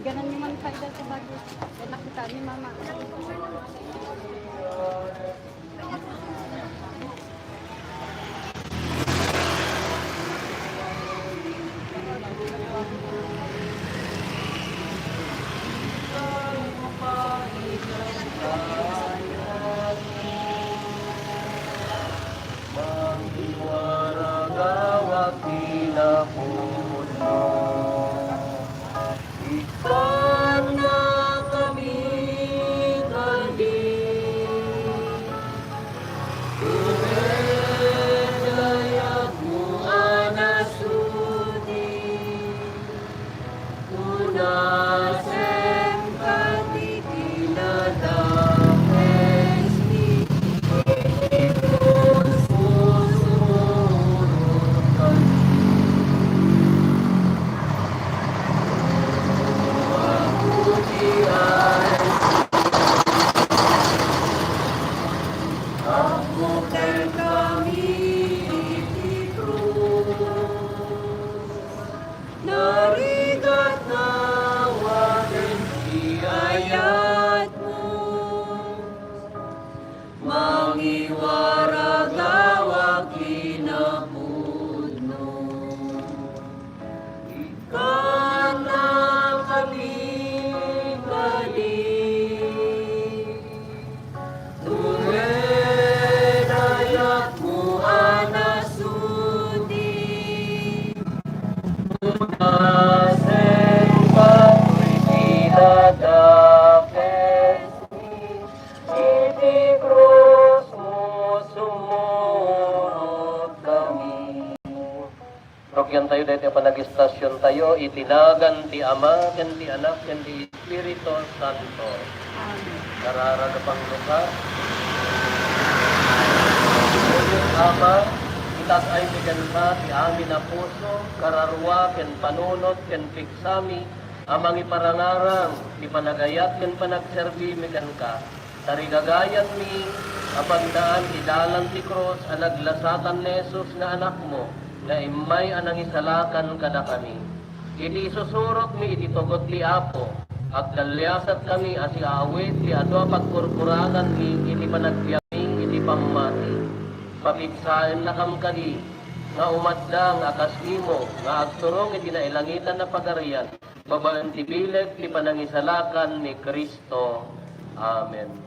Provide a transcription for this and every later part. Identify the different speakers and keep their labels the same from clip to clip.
Speaker 1: Ganan naman faida sa bago. Kaya nakita ni mama.
Speaker 2: Rogyan tayo dahil panagistasyon tayo, itinagan ti Ama, ken ti Anak, ken ti Espiritu Santo. Nararagapang luka. Ama, itas ay bigyan ka ti amin na puso, kararwa, ken panunot, ken piksami, amang iparangarang, ipanagayat, ken panagserbi, mikan ka. Tarigagayat mi, abagdaan, idalan ti Cruz, anaglasatan ni Jesus na anak mo, na imay anang isalakan kada kami. Iti susurot mi iti tugot li Apo, at dalyasat kami asi awit ti adwa pagkurkuranan mi iti panagbiaming iti pamati. Papigsaen na kam kadi, nga umaddang akas imo, nga agturong iti nailangitan na pagarian, babaan ti bileg ti panangisalakan ni Kristo. Amen.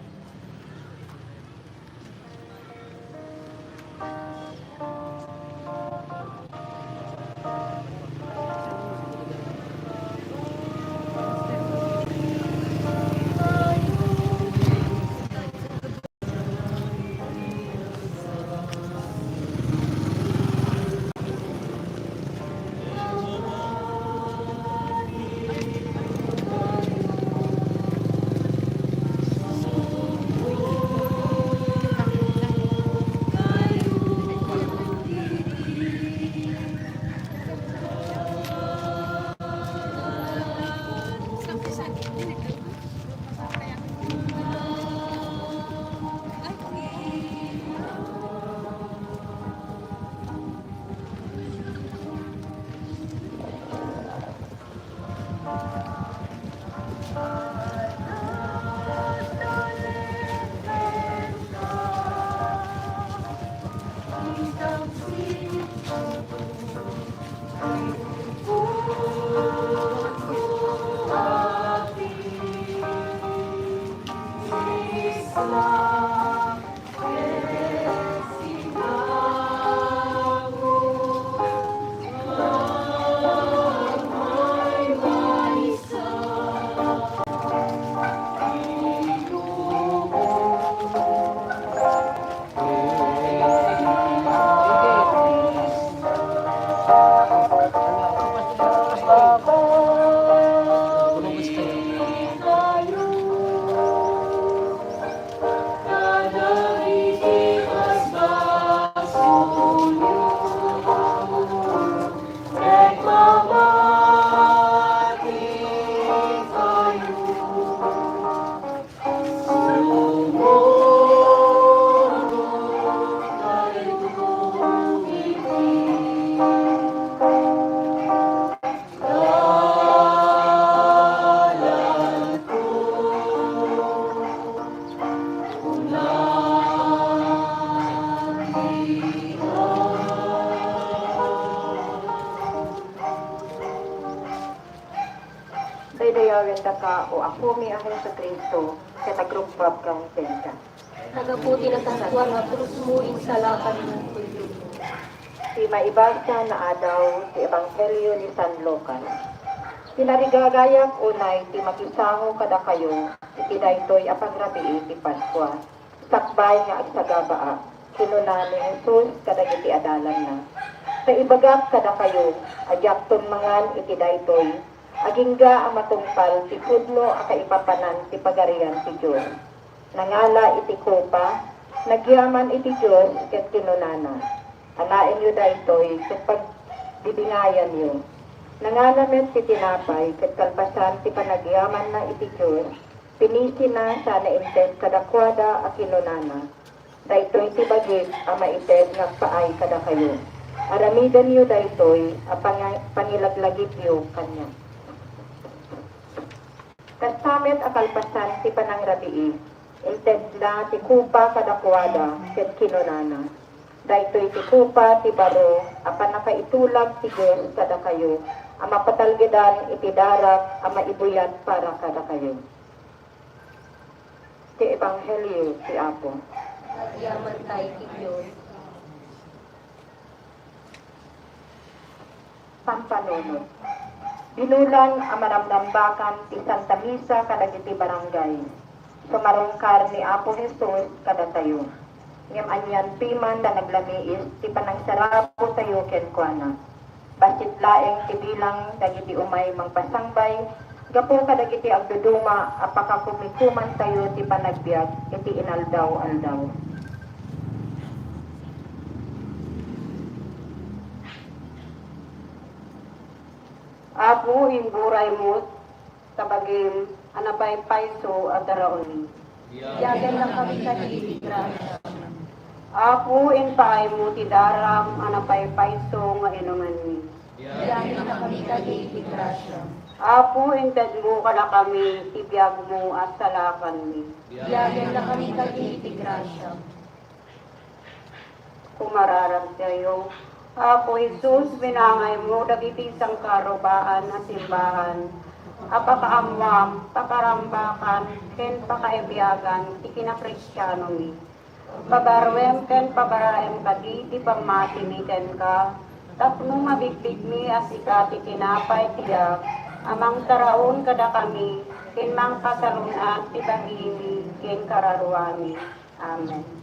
Speaker 3: daka o ako mi ang sa Kristo sa tagrupab kang senta.
Speaker 1: Nagaputi na sa tuwan nga terus mo insalakan mo.
Speaker 3: Si maibasa na adaw si Ebanghelyo ni San Lucas. Pinarigagayak unay ti makisango kada kayo, iti daytoy apang rabii ti Paskwa. Sakbay nga agsagabaa, kinuna ni Jesus kadagiti adalan na. Sa ibagak kada kayo, agyapton mangan iti daytoy, agingga ang matungpal ti pudno a kaipapanan ti pagarian ti Diyos. Nangala iti kopa, nagyaman iti Diyos ket kinunana. Anain yu daytoy ket pagbibingayan yu. Nangalamet ti tinapay ket kalpasan ti panagyaman na iti Diyos, pinisi na sa nainted kadakwada a kinunana. Daytoy ti bagit a maited nga paay kada kayo. Aramidan yu daytoy a pangilaglagip yu kanya. Kastamet a kalpasan ti panangrabii, inted na ti kupa kadakwada ket kinunana. Daytoy ti kupa ti baro apan nakaitulag ti Diyos kada kayo, ang mapatalgedan iti darak ang maibuyat para kada kayo. Ti Ebanghelyo ti Apo.
Speaker 1: Nagyaman tayo ti Diyos.
Speaker 3: Pampanunod. Binulan ang manamnambakan ti Santa Misa kadagiti barangay. Sumarungkar ni Apo Jesus kada tayo. Ngem anyan piman na naglamiis ti panangsarapo tayo kenkwana. Basit laeng ti bilang dagiti umay mangpasangbay, gapo kadagiti agduduma apakakumikuman tayo ti panagbiag iti inaldaw-aldaw.
Speaker 4: Apo imburay mo tabagim anapay paiso at daraon.
Speaker 1: Yagan na kami kanili grasya.
Speaker 4: Apo in paay mo ti daram anapay paiso nga inuman mi.
Speaker 1: Yagan na kami kanili grasya.
Speaker 4: Apo in mo kala kami tibiyag mo at salakan mi.
Speaker 1: Yagan na kami kanili grasya.
Speaker 4: Kumararag tayo. Apo Jesus, binangay mo dagiti isang karubaan at simbahan. Apakaamwam, pakarambakan, ken pakaibiyagan, ikinakristyano mi. Babarwem ken pabaraem kadi, ti pamati mi ken ka. Tapno mabigbig mi as ikati tinapay tiyak. Amang taraon kada kami, ken mang kasarunan ti bahimi, ken kararuami. Amen.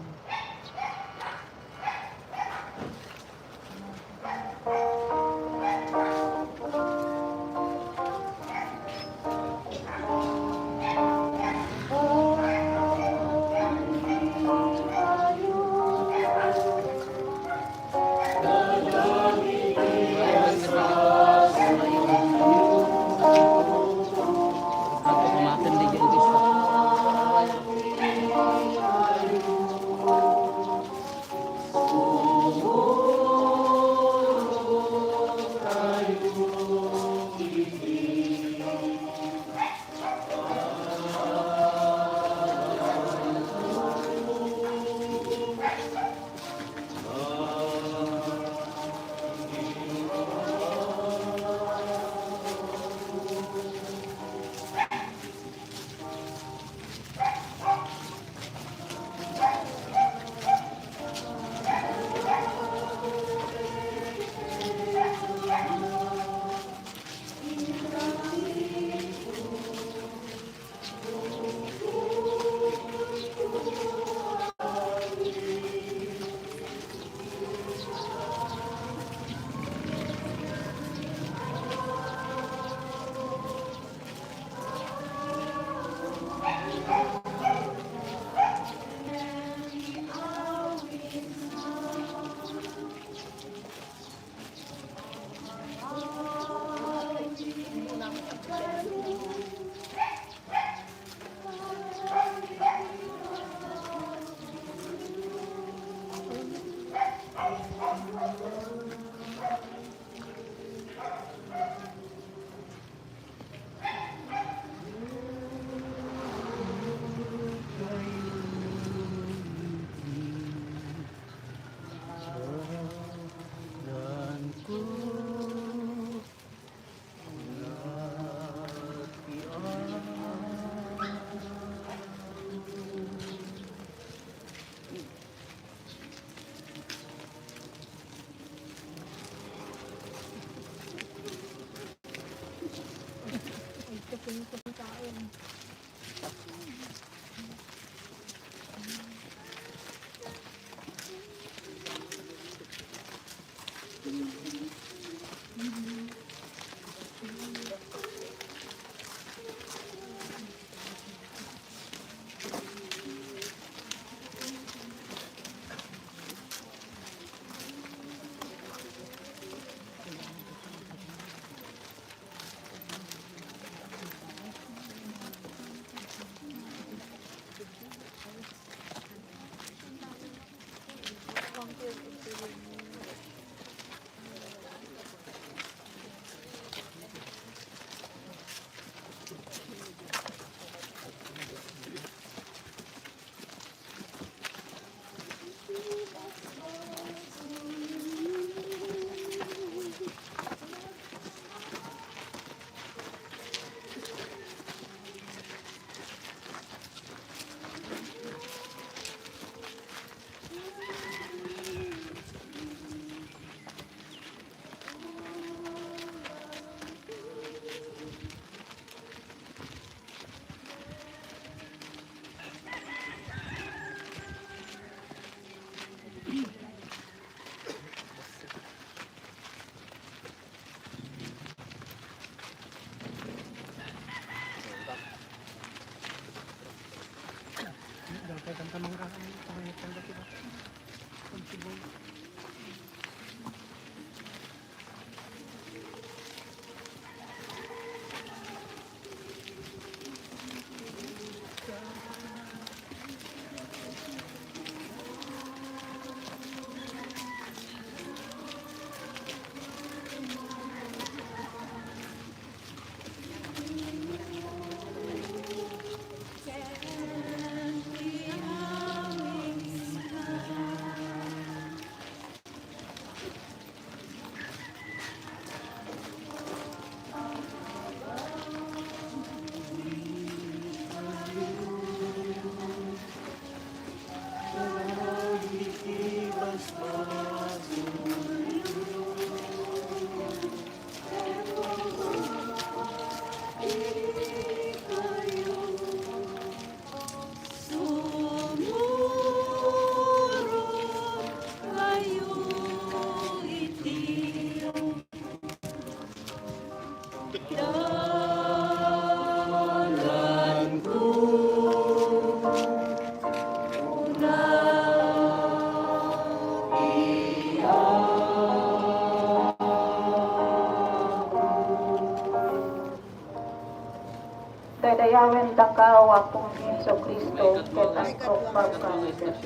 Speaker 4: Daydayawen dakaw akong Heso Kristo ket askok pagkanser.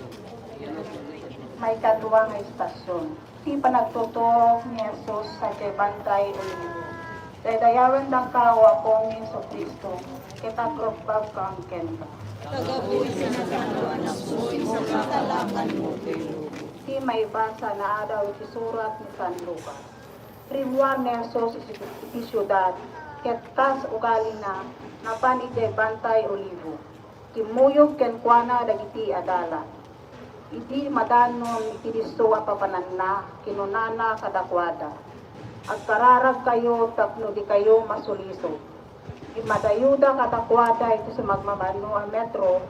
Speaker 4: May kaduwa nga istasyon. Ti panagtutok ni Jesus sa Bantay Olivo. Daydayawen dakaw akong Heso Kristo ket askok pagkanser. Ti may basa na adaw iti surat ni San Lucas. Ribuan ni Jesus iti syudad, ket tas ugali na napan iti Bantay Olivo. Timuyog ken kuana dagiti adala. Iti madanon iti disto a papananna kinunana kadakwada. Agkararag kayo tapno di kayo masuliso. Imadayuda kadakwada iti sumagmamano a metro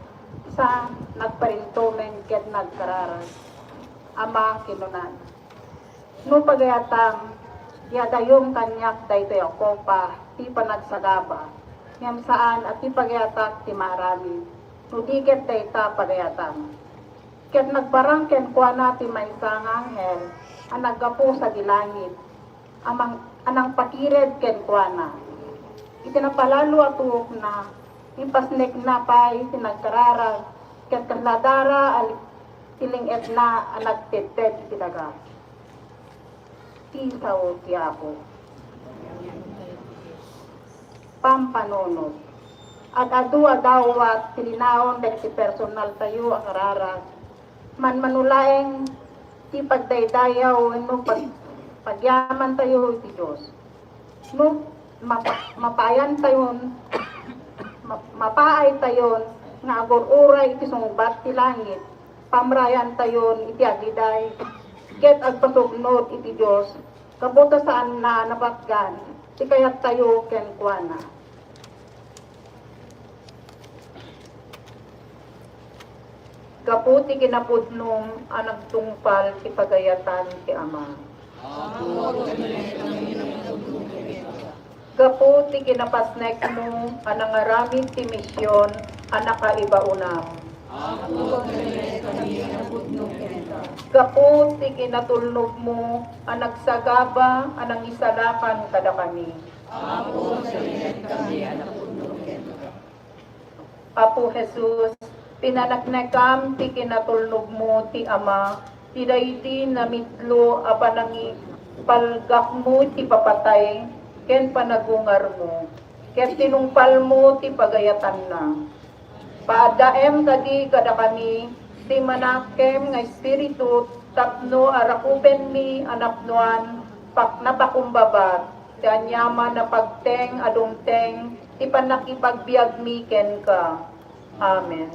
Speaker 4: sa nagparintomen ket nagkararag. Ama kinunan. No pagayatang yadayong kanyak daytoy ako pa ti panagsagaba. Ngam saan at ti pagayatak ti marami. No diket dayta pagayatang. Ket nagbarang ken kuana ti maysang anghel ang naggapo sa dilangit. Anang pakired ken kuana. Itinapalalo atuk na impasnek na pay tinagkararag ket kasladara tiling etna anak tetet tinaga. Isaw ti Apo. Pampanonod. At adu adawat tilinaon dahil ti personal tayo ang ararag. Manulaeng ti pagdaydayaw no pagyaman tayo ti Diyos. No mapayan tayon mapaay tayon nga agur-uray iti sungbat ti langit. Pamrayan tayon iti agiday ket agpasugnod iti Dios kabuta saan na napatgan ti kayat tayo ken kuana. Kaputi kinapudnom anang tungpal ti pagayatan ti Ama. Kaputi kinapasnek mo anang aramid ti misyon anak kaibaunam. Kaputi kinatulnog mo ang nagsagaba anang isalakan kada kami. Apo Jesus, pinanaknekam ti kinatulnog mo ti Ama, ti dayti namitlo apanangi palgak mo ti papatay, ken panagungar mo, ken tinungpal mo ti pagayatan na. Paadaem kadi kada kami, ti manakem nga espiritu, tapno arakupen mi anapnuan, napakumbabat, ti anyama na pagteng adumteng, ti panakipagbiag mi ken ka. Amen.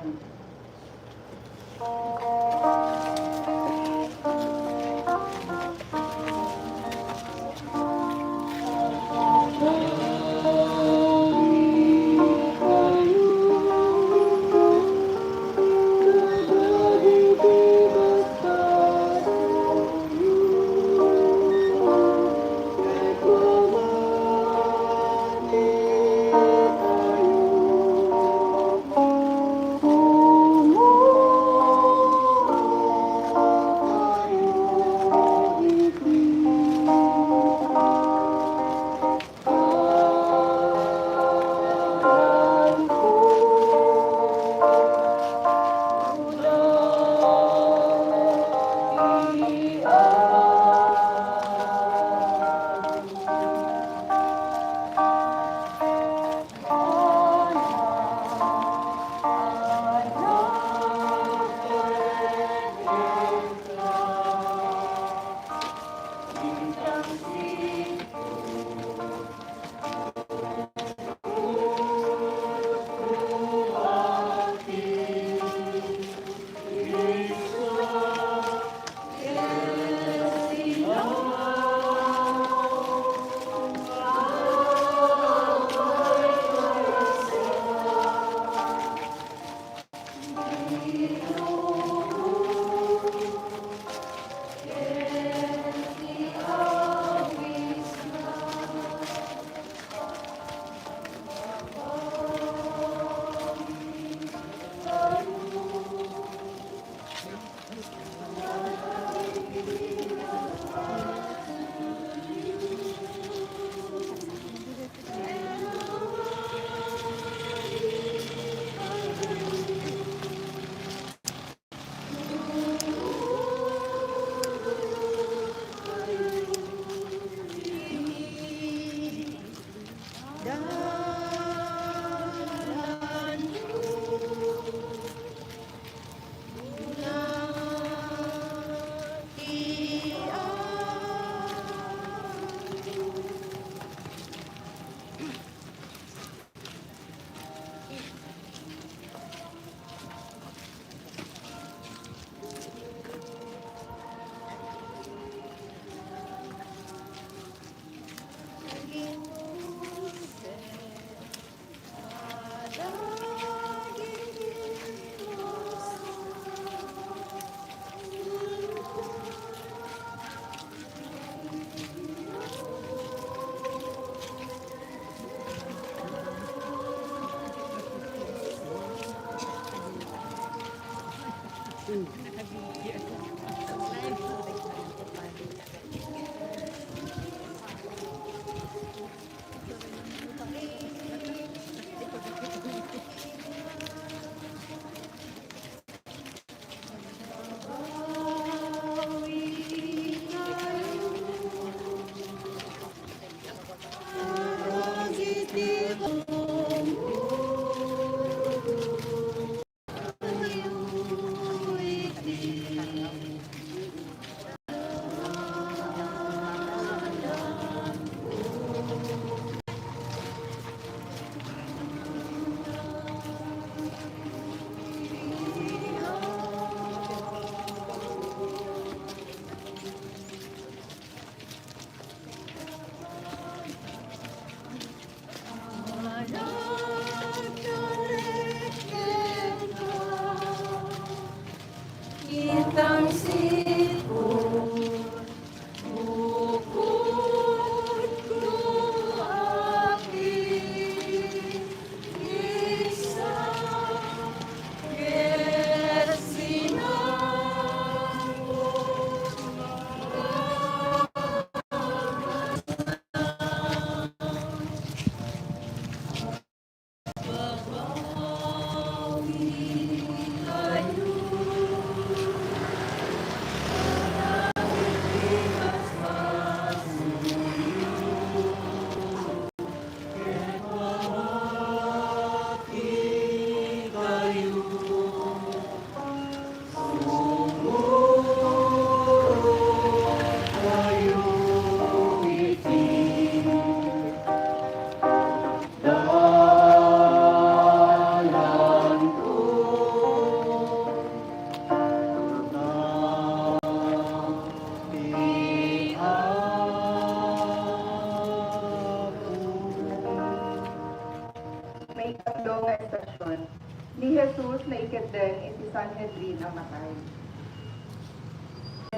Speaker 3: Sanhedrin namatay.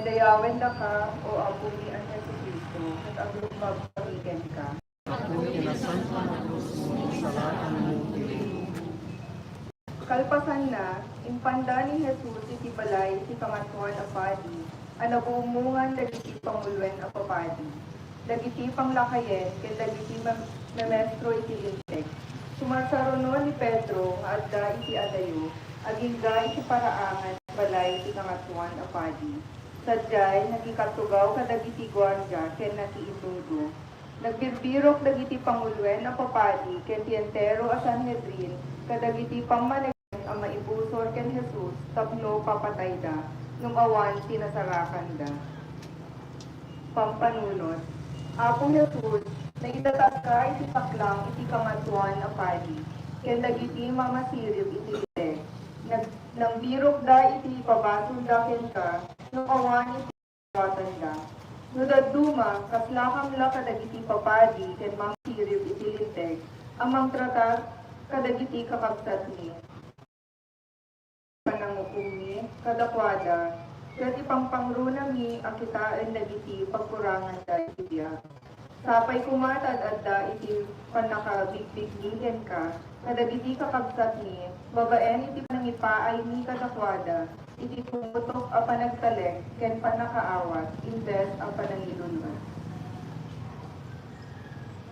Speaker 3: Dayawen na ka, o Apo ni ang Jesucristo, at ang magpapamigan ka. Kalpasan na, impanda ni Jesus iti balay ti kamatuan a padi, anabumungan dagiti pangulwen a papadi. Dagiti panglakayen, ken dagiti memestro iti lintek. Sumasaruno ni Pedro, nga adda iti adayo, agingga iti paraangan balay ti kamatuan a padi. Sadyay, nagikatugaw kadagiti gwardya, ken nakiitudo. Nagbirbirok dagiti pangulwen a papadi, ken ti entero a Sanhedrin, kadagiti pangmaneg ang maibusor ken Jesus, tapno papatay da, numawan sinasarakan da. Pampanunot, Apo Jesus, naitataas ka iti paklang iti kamatuan a padi, ken dagiti mamasirib iti lite. Nang birok da iti pabasol da ken ka, numawan iti kawatan da. Nudaduma, kaslakam la kadagiti papadi, ken mamasirib iti lite, amang tratar kadagiti kakabsat ni. Panangukumi, kadakwada, ket ipangpangruna mi akitaan dagiti pagkurangan da iti biyak. Sapay kumatad adda iti panakabigbignigen ka, kadagiti kakabsat ni, babaen iti panangipaay ni kadakwada, iti pumutok a panagtalek, ken panakaawat, imbes a panangilunod.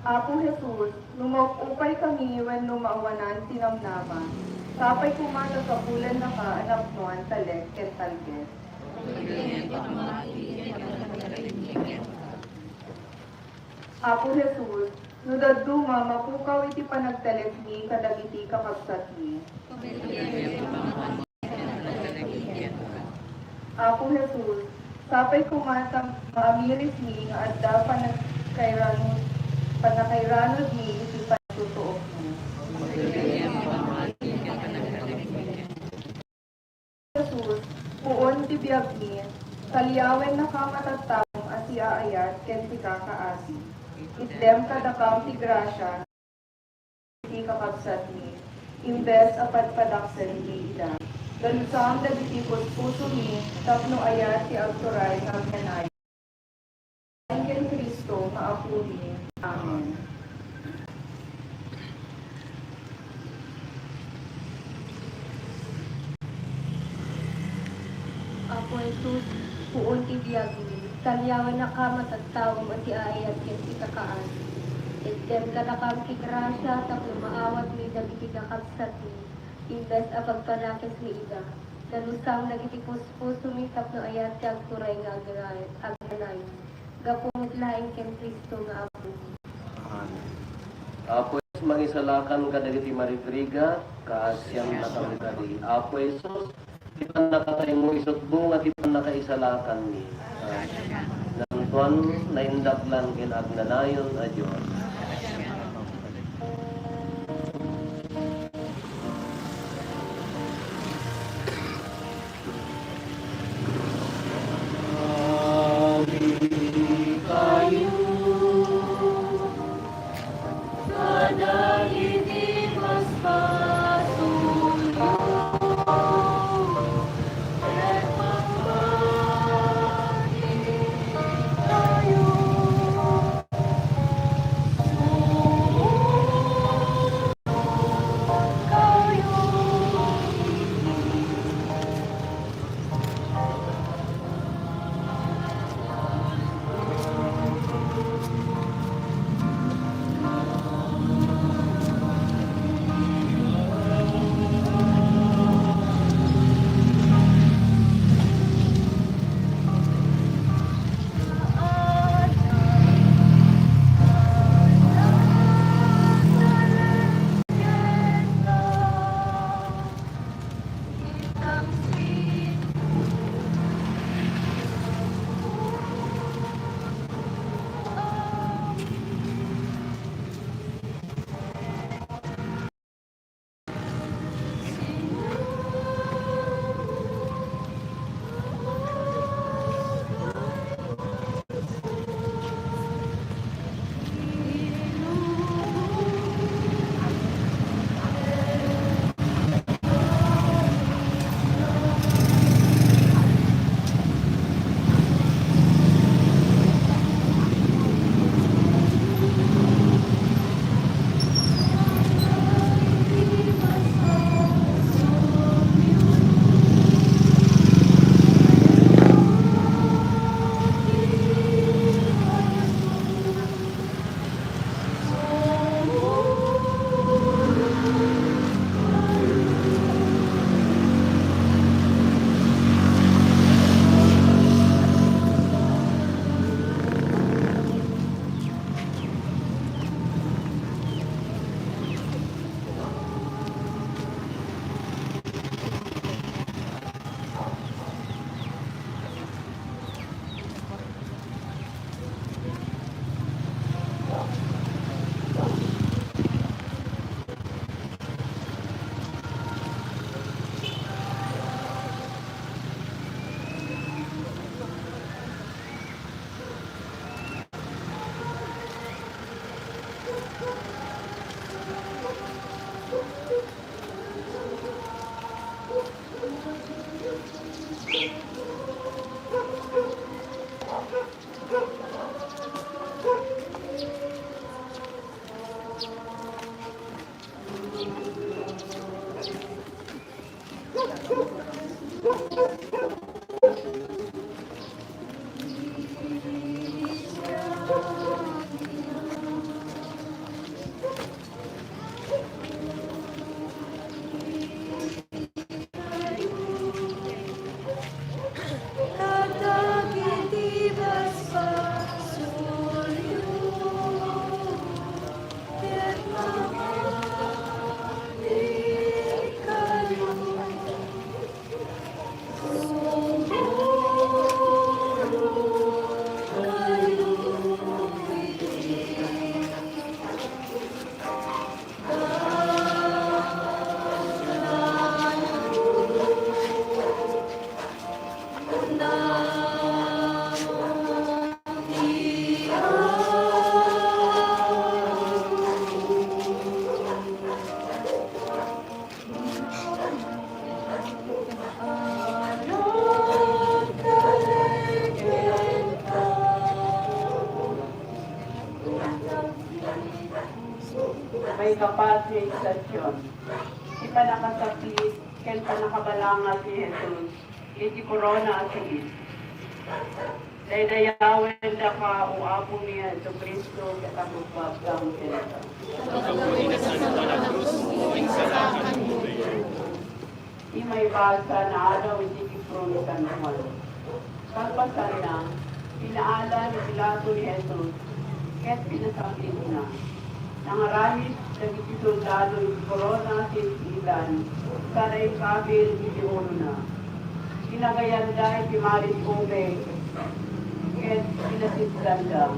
Speaker 3: Apo Jesus, lumupay kami when lumaawanan tinamnama. Sapay kumata sa bulan na ka, anak mo ang talek, ken talget. Apo Jesus, nudaduma, mapukaw iti panagtalek ni, kadagiti kakabsat ni. Apo Jesus, sapay kumata, maamiris ni, nga adda panakairanod ni, iti pagtutuok ni. Jesus, puon ti biyag ni, kaliyawen na kamatatam asi aayat ken ti kakaasi. Itlem kadakam ti grasya, ti kakabsat ni, imbes apat padaksen ni ida. Galusam dagiti puso ni, tapno ayat ti agturay ng kanay. Ken Kristo, maapo ni. Amen.
Speaker 1: Apo Jesus, puon ti biyag ni, kalyawan na ka matagtawam at iayat ken ti kakaan. Item kadakam ti grasya, tapno maawat ni dagiti kakabsat ni, imbes a pagpanakis ni ida. Dalusam nagiti puso mi, tapno ayat ti agturay nga aganay. Gapungit laing ken Kristo nga Apo.
Speaker 2: Apo Jesus, mangisalakan kadagiti marigriga, kaasyam na kami kadi. Apo Jesus, di pa nakatay mo isutbong at di pa nakaisalakan ni. Nang tuwan, naindaklan kinagnanayon a Diyos.
Speaker 4: May kapasisasyon. Ipanakasakit, ken panakabalangan si Jesus, iti korona at sigit. Daydayawen da ka o apo niya ito Kristo katakupag kang kinata. Imay basa na araw iti kipro ni San Juan. Pagpasan na, pinaala ni Pilato ni Jesus, ket pinasakit na. Nangaramit ng iti-soldado yung korona sa ilan, sana'y kabil iti-uno na. Kinagayan dahil pimaris ube, ket pinasitganda.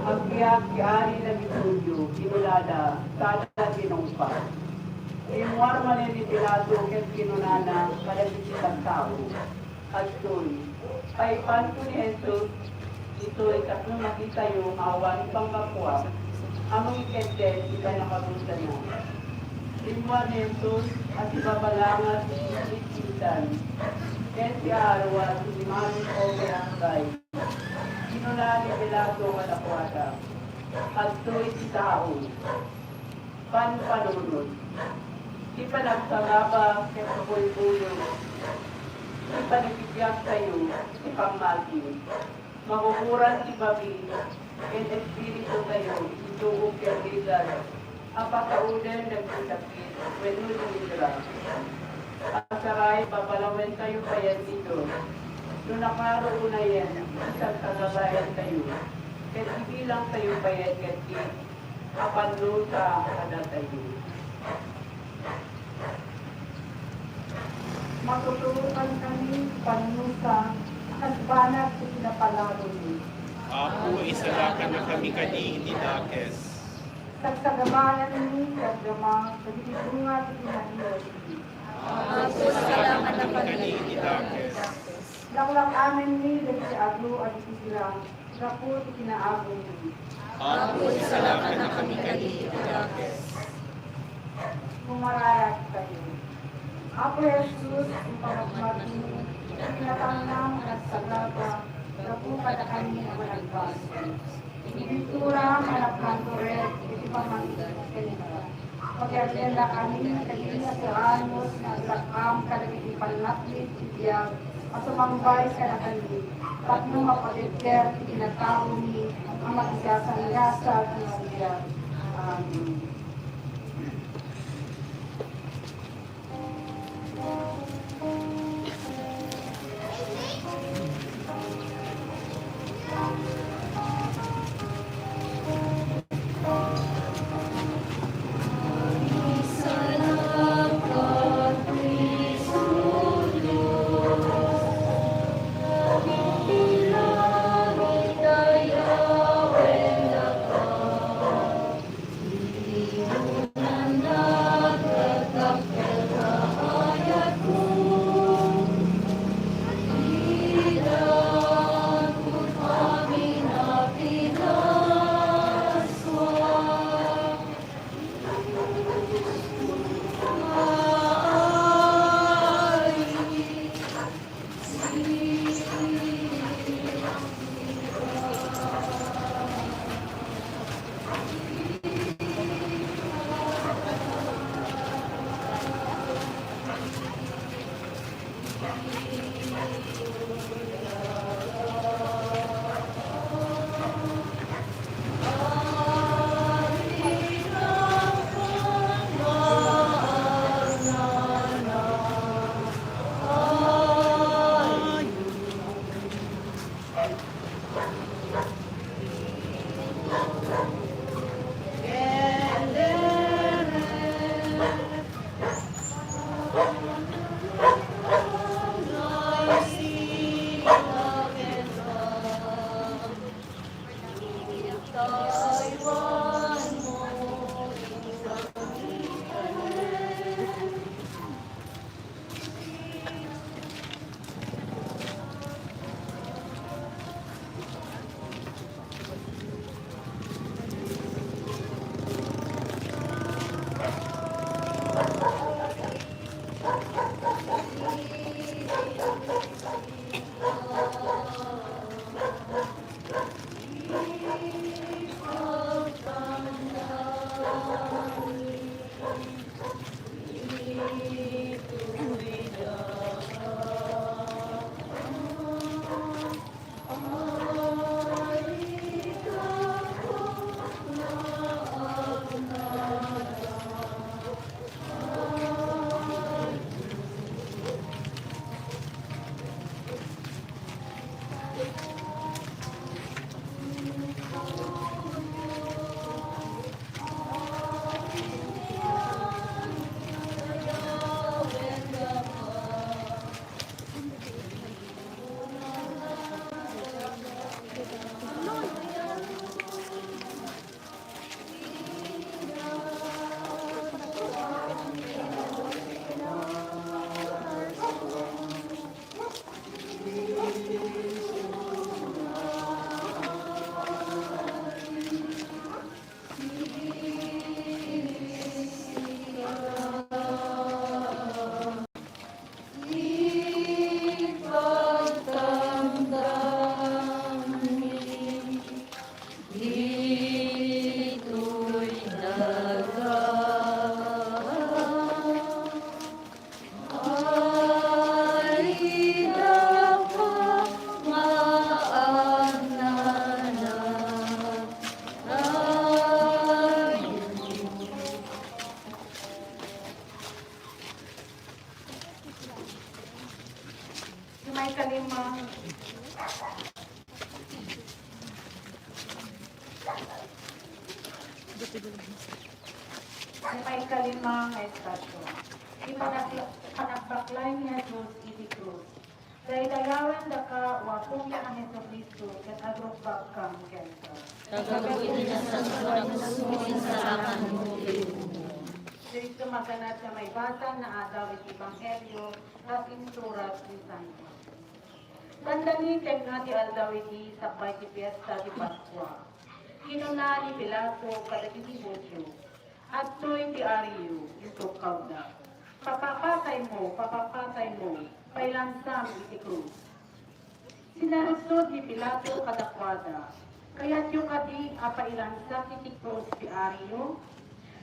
Speaker 4: Agbiyak kiari na bitudyo, kinulada, sada binungpa. Imuar man ni Pilato, ket kinunana, kalagisitan tao. At doon, paipan ko ni Jesus, ito'y tatlong nakita yung awan pang kapwa. Among ikete, iba nakabusta na. Limwa ni Jesus at ibabalangat ni Isitan. Ket si Arwa, si Maris o Pinakay. Sinula ni Pilato kalakwata. At to'y si tao. Panunod. Di pa nagsagapa, ket kapoy-puyo. Di pa nagbibiyak kayo, si Pangmati. Makukuran si Babi, ket espiritu kayo, itugog kerligan. Apakaudan nagsisakit, wenno lumidra. Asaray, papalawen kayo payan dito. Nung nakaroon na yan, isang tagabayan kayo. Ket ibilang kayo payan ket apanlo sa kadatayo.
Speaker 3: Matuturukan kami panusa at banat sa pinapalaro niyo.
Speaker 5: Apo, isalakan na kami kani inidakes.
Speaker 3: Sagsagamanan ni Kagama, pagkikibunga sa pinahiyos.
Speaker 5: Apo, isalakan na kami kani inidakes.
Speaker 3: Laklang amin ni Lagsi Aglo at Isilang, kaput kinaabong niyo.
Speaker 5: Apo, isalakan na kami kani inidakes.
Speaker 3: Kumararat kayo. Apo Jesus, ang pagmagmag mo, pinatangnang at sagapa, kapukat kami ang managbaso. Inibitura, manakman ko rin, iti pamangkin kanina. Pag-agenda kami, kagina sa anos, na lakam, kalagiti panlaklit, itiyag, asumambay ka na kami. Patno mapaligter, itinatao ni, ang mag-isasang-yasa at nangyaw. Amen. May kalimang estasyon. Ipanagbaklay ni Jesus iti cruz. Dahil dayawan da ka, wapong niya ang Heso Kristo, kat agrobag kang kenta.
Speaker 5: Gagawin niya sa sumin sa akan mo.
Speaker 3: Dito maganat sa may batang na adaw iti Ebanghelyo, at insurat ni Santo. Tandanitin nga ti aldaw iti sakbay ti Piesta di Pascua. Kinuna ni Pilato kadagiti Budyo, at to'y ti Ariyo, ito kauda. Papapatay mo, pailansam iti cruz. Sinarusod ni Pilato kadakwada, kaya't yung kadi apailansam iti cruz ti Ariyo,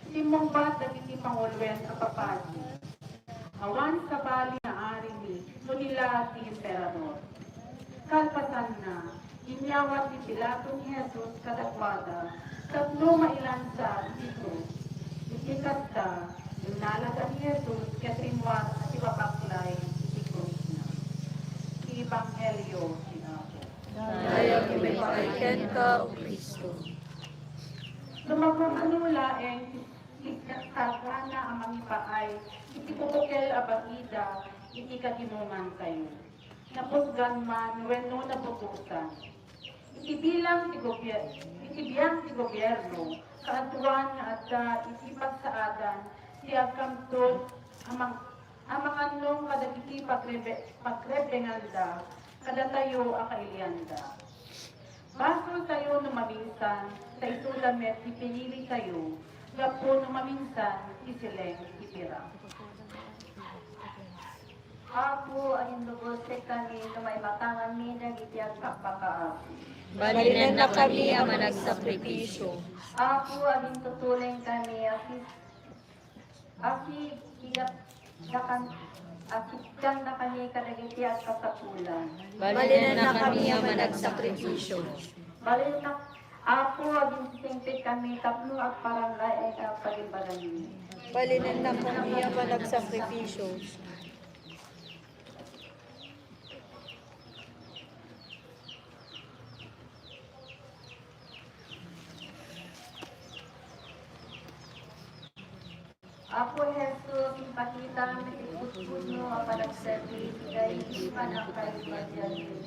Speaker 3: simumbat dagiti pangulwen a papadi. Awan sa bali na ari ni, nunila ti emperador. Kalpatan na, inyawat ni Pilato ni Jesus kadakwada, tatlo mailansa ito. Itikasta, yung nalaga ni Jesus, katrimwat at ipapaklay, itikos na. Si Ebanghelyo, sinako.
Speaker 5: Daya kumipaikan ka, O Kristo.
Speaker 3: Lumagunula ang ikasagana ang mga paay, itipupukel abagida, itikagimungan kayo. Napusgan man, wenno naputusan. Itibiyang si gobyerno, kaatuan nga adda itipagsaadaan, si agkamtod, ang mga nung kadagiti pagrebenganda, kadatayo akailianda. Baso tayo numaminsan, sa isulamet ipinili tayo, gapo numaminsan, isileng itira.
Speaker 1: Apo, ang lubos kami, kamay matangan mi, nagitiag kapakaap.
Speaker 5: Balinan na kami ang managsakripisyo.
Speaker 1: Apo, ang tutuleng kami, akitang na kami kadagitiag kasapulan.
Speaker 5: Balinan na kami ang managsakripisyo.
Speaker 1: Balin na, Apo, ang singpit kami, tapno at parang lae ka pagimbagan.
Speaker 5: Balinan na kami ang managsakripisyo.
Speaker 1: Ako, Jesus, ipakita ang itusod mo ang panagservice kay hindi man ang kaibadyan ng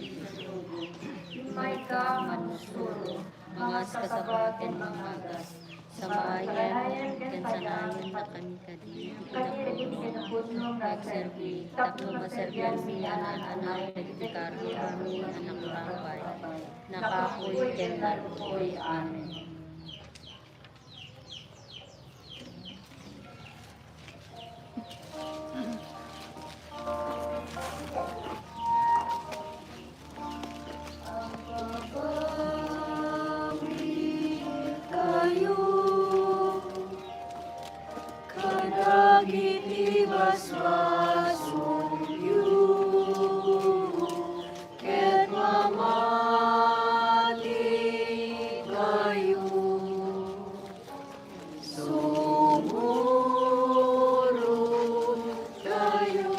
Speaker 1: Himay ka manusuro, mga
Speaker 6: mas kasabat ken manghagas. Samayan ken sanayon na kami kadi. Nagserbi, tapno maserbian mi anak-anak dagiti kari kami anak lampay. Nakapoy ken nalukoy. Amen.
Speaker 5: Kadagiti basbason yu, ket mamati kayo. Sumurot kayo.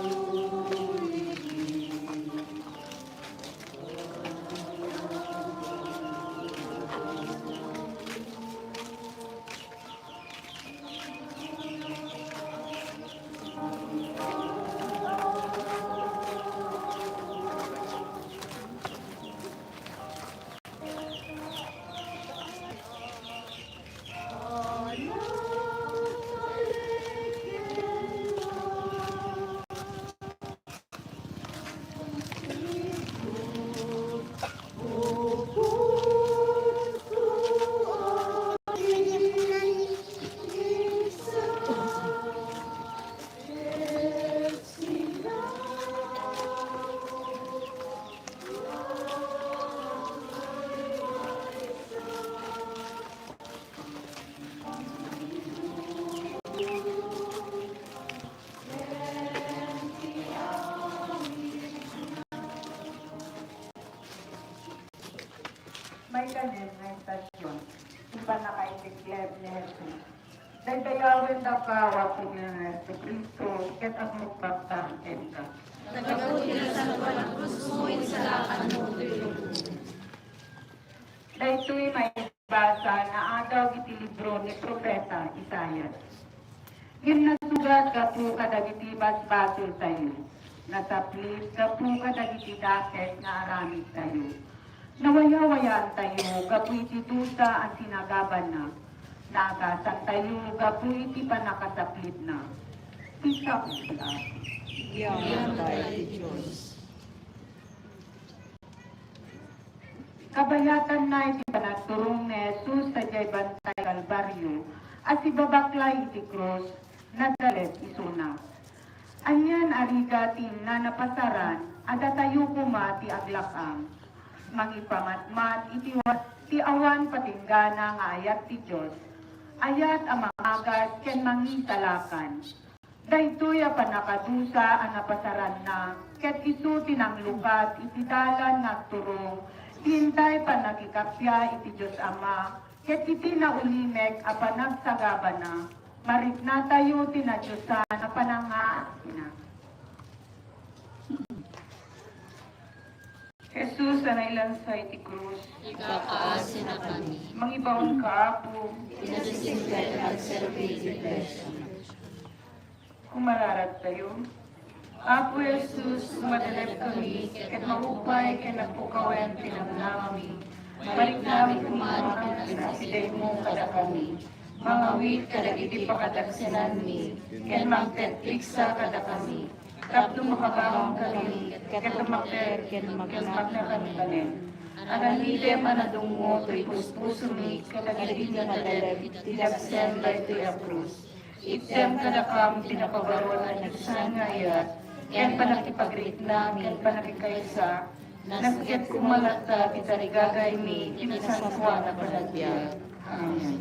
Speaker 3: May kanin na istasyon, iba na kay Tigleb ni Jesus. Dagdayawin na kawa po niya na si Kristo, ket ang magpagtangkin ka.
Speaker 5: Nagagutilisan ko ng krus mo, insalakan mo
Speaker 3: Daytoy may basa na agaw iti libro ni Propeta Isaias. Yung nasugat ka po kadagiti basbaso tayo, nasaplis ka po kadagiti dakes na aramid tayo. Nawaya-wayaan tayo, kapoy iti dusa ang sinagaban na. Nagasan tayo, kapoy iti panakasaplit na. Isa ko sila.
Speaker 6: Iyan tayo di Diyos.
Speaker 3: Kabayatan na iti panagturong ni Jesus sa jay bantay Kalbaryo, at si babaklay iti krus, nadalet isuna. Anyan arigatin na napasaran, ada tayo kuma ti aglakang. Mangipamatmat iti awan patinggana nga ayat ti Diyos. Ayat ang mangagat ken mangisalakan. Daytoy a panakadusa ang napasaran na, ket isu tinanglukat iti dalan nagturong, hintay panagikapya iti Diyos Ama, ket iti naulimek a panagsagaban na, marikna tayo tinadyosan a pananga na. Jesus na nailansay iti krus,
Speaker 6: Ikakaasin na kami.
Speaker 3: mangibaon ka po,
Speaker 6: Pinasisimple at serbi di Iglesia.
Speaker 3: kumararat tayo. Apo Jesus, umadalep kami, ket maupay ken nagpukawen tinamnami. Balik namin kumaron sa siday mo kada kami. Mangawit kadagiti pakadagsenan mi, ken magtetliksa kada kami. Tapno makabawang kami, ket tumakter ken magna kami kanin. Aranide manadungo to'y puspuso mi, kadagiti nga nadalep, tidagsen daytoy a krus. Item kadakam tinakabaruan nagsan nga ayat, ken panakipagrit namin, panakikaysa, nasket kumalata pitarigagay mi, kinasangkwa na panagbiag. Amen.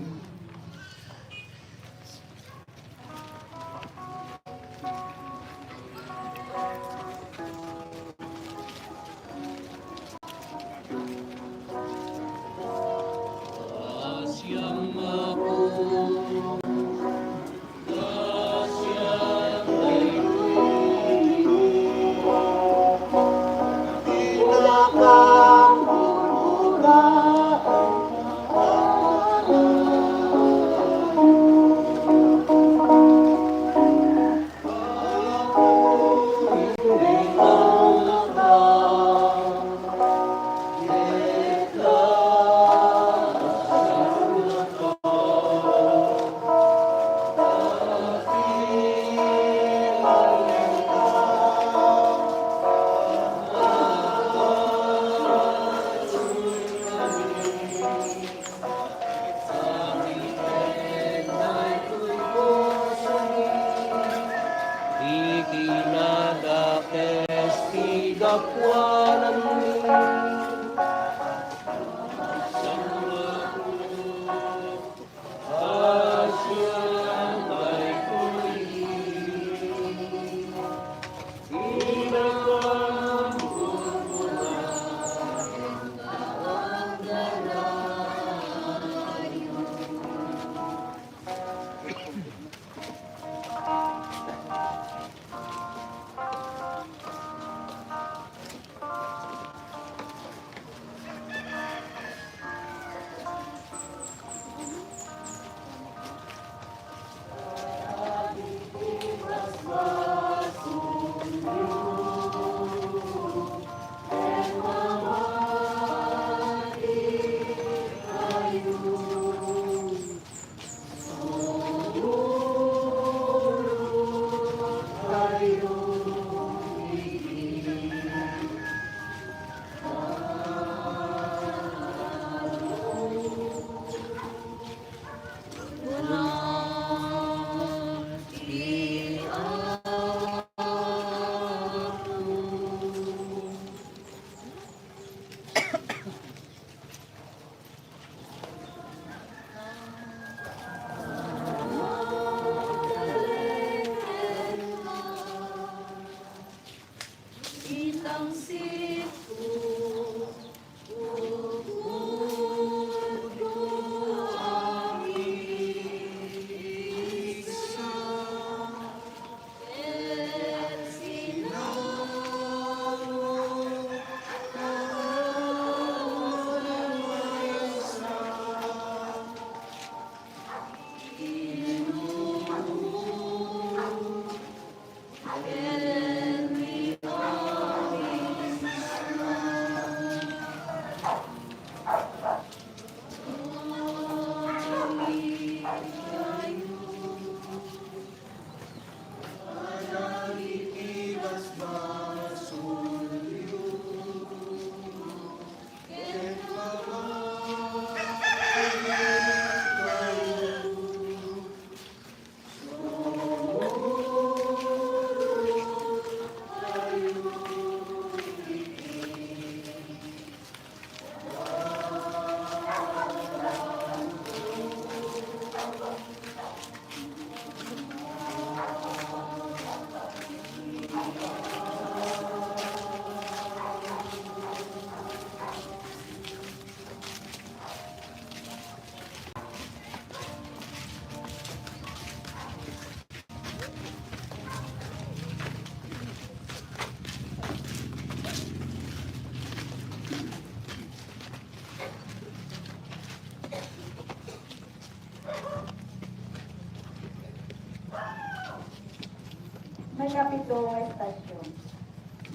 Speaker 4: may kapito nga estasyon.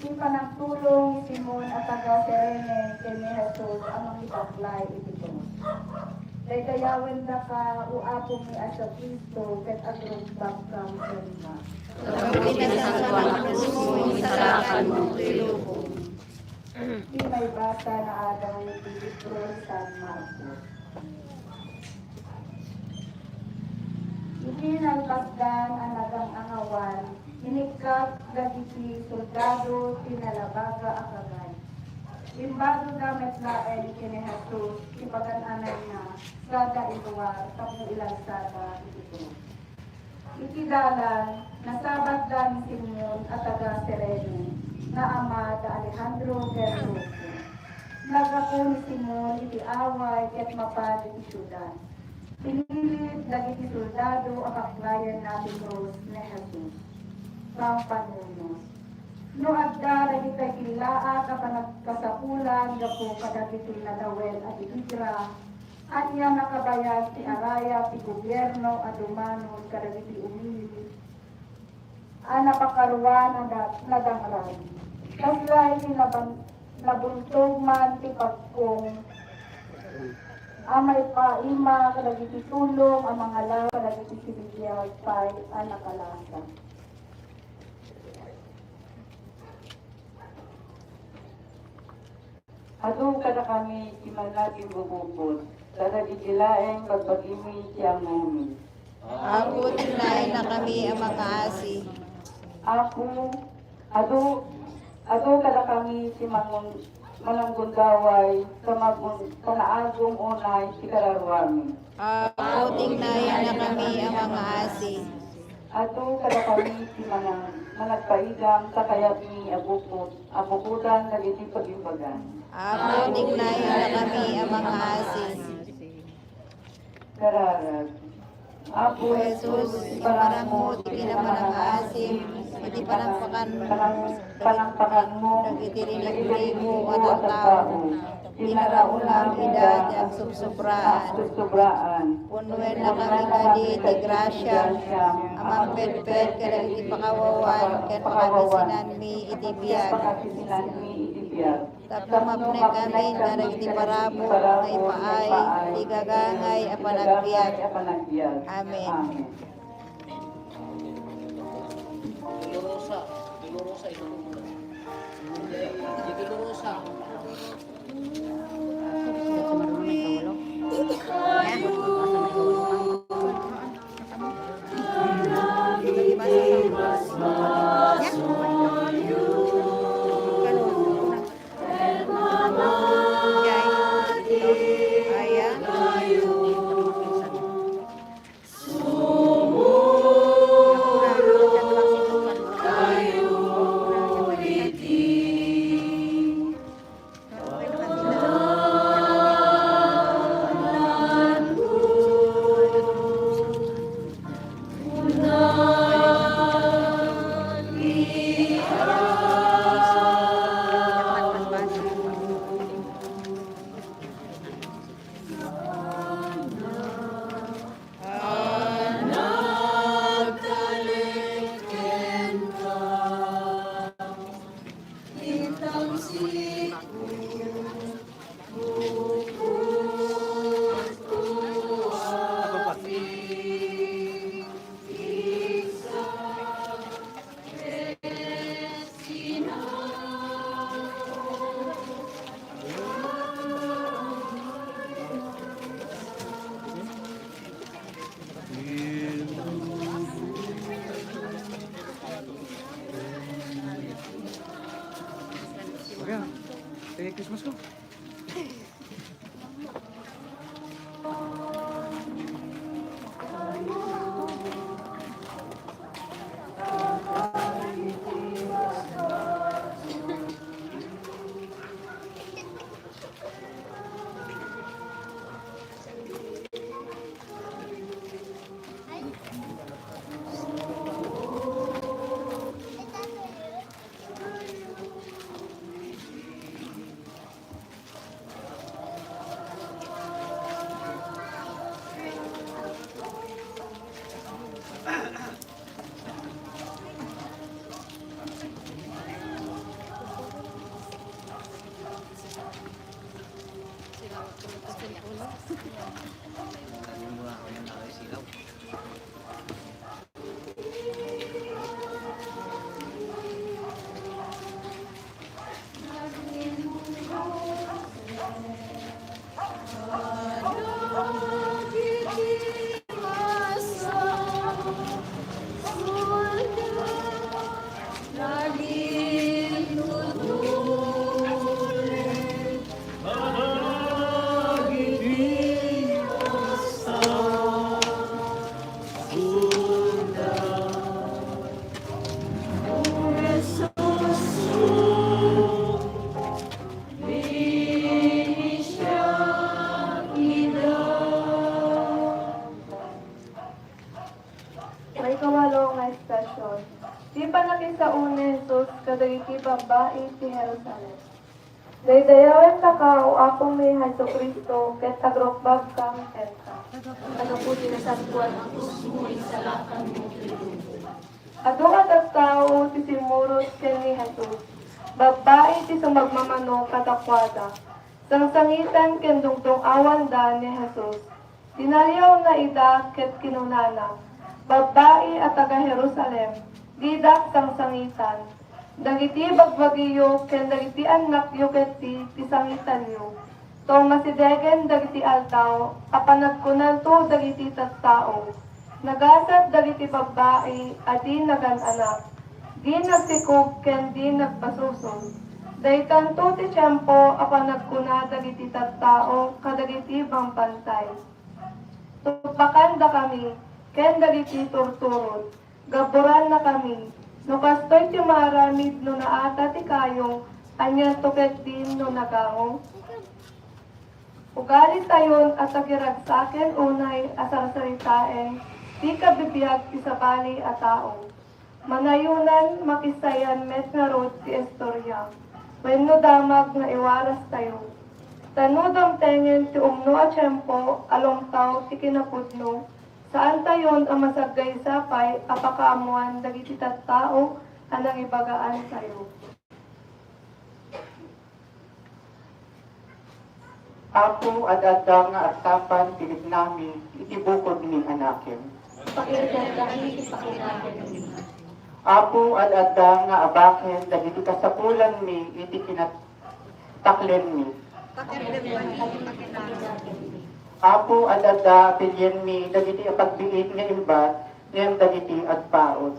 Speaker 4: Di pa nagtulong Simon at taga Serene kay ni Jesus amang ipaklay ito. Daydayawen na ka uapong ni Asa Cristo ket agrong bakam selma.
Speaker 6: Pinasantuan ang Diyos isalakan mo ilubong.
Speaker 4: Di may bata na adaw ni Libro San Marcos. Hindi nagpasdan ang nagang angawan, inikap gagiti soldado tinalabaga akagay. Imbado gamit laen kini Jesus, ipagan-anay na, sada iluwar, tapos ilang sada ito. Ikidalan, nasabat dan Simon at taga Serene, na ama da Alejandro Guerrero. Nagako ni Simon iti away ket mapad iti syudad. Pinilit dagiti soldado ang aklayan natin Rose ni Jesus. Pang panunos. No adda dagiti kilaa kapanagkasapulan gapo kadagiti nadawel at igra. Anya nakabayag ti araya ti gobyerno at umanon kadagiti umili. Napakaruan na nadangran. Kaslay ti nabuntog man ti pagkong amay pa ima kadagiti tulong ang mga law kadagiti sibilyaw pay anakalasa.
Speaker 7: Adung kada kami timanaging bubukod, kada digilaeng pagpag-imi siyang mumi.
Speaker 5: Ako tinay na kami ang mga asi.
Speaker 7: Ado kada kami si mananggundaway, kanaagong unay si kararwami.
Speaker 5: Ako tinay na kami ang mga asi.
Speaker 7: Ado kada kami si managpaigang kakayat ni abukutan nagiti pagimbagan.
Speaker 5: Ako tinay na kami ang mga asi.
Speaker 7: Kararag. Apo
Speaker 5: Jesus, parang mo, di naman ang asim, hindi
Speaker 7: panampakan mo,
Speaker 5: nagitirinig mo at ang tao, pinaraulang edad ang subsobraan. Punuin na kami kadi, ti grasya, amang pet-pet, kaya ipakawawan, kaya pakabisinan mi itibiyag. Tapamapne kami, karag ti parabo, ngay paay, ti gagangay, apanagbiag. Amen.
Speaker 2: Dolorosa ito muna. Di dolorosa.
Speaker 8: Merry Christmas ko. May kawalo nga estasyon. Di pa nakisauna Jesus kadagiti babae ti Jerusalem. Daydayawen ta ka o akong may Heso Kristo ket agrokbag kang enta.
Speaker 1: Nagaputi na sa buwan ang usmoy sa lakang mo.
Speaker 8: Adukat at tao ti simurot ken ni Jesus. Babae ti sumagmamano katakwada. Sangsangitan ken dungdung awan da ni Jesus. Dinaliyaw na ida ket kinunana. Babae at taga Jerusalem, didak sangsangitan. Dagiti bagbagiyo ken dagiti anak yu ket ti sangitan yu. Tong masidegen dagiti altaw, apanagkunan to dagiti tattao. Nagasat dagiti babae, adi nagan anak. Di nagsikog ken di nagpasuson. Daytan to ti tiyempo apanagkuna dagiti tattao kadagiti bampantay. Tupakan da kami, ken dagiti turturod, gaburan na kami, no kastoy ti maramid no naata ti kayong, anyan tuket din no nagangong. Ugali tayon at agiragsaken unay asarsaritaen, di kabibiyag ti sabali a tao. Manayunan makisayan met nga rod ti istorya, wenno damag nga iwaras tayo. Tanudom tengen ti umno a tiyempo, alongtaw ti kinapudno, saan tayon ang masagay sapay, apakaamuan dagiti tattao, anang ibagaan tayo.
Speaker 7: Apo adada nga atapan pilit nami, itibukod ni anakin.
Speaker 1: Pakirdan kami, ipakinakin.
Speaker 7: Apo adada nga abaken, dagiti kasapulan mi, iti kinataklen mi. Apo adada pilyen mi, dagiti apagbiit nga imbat, ngem dagiti agpaot.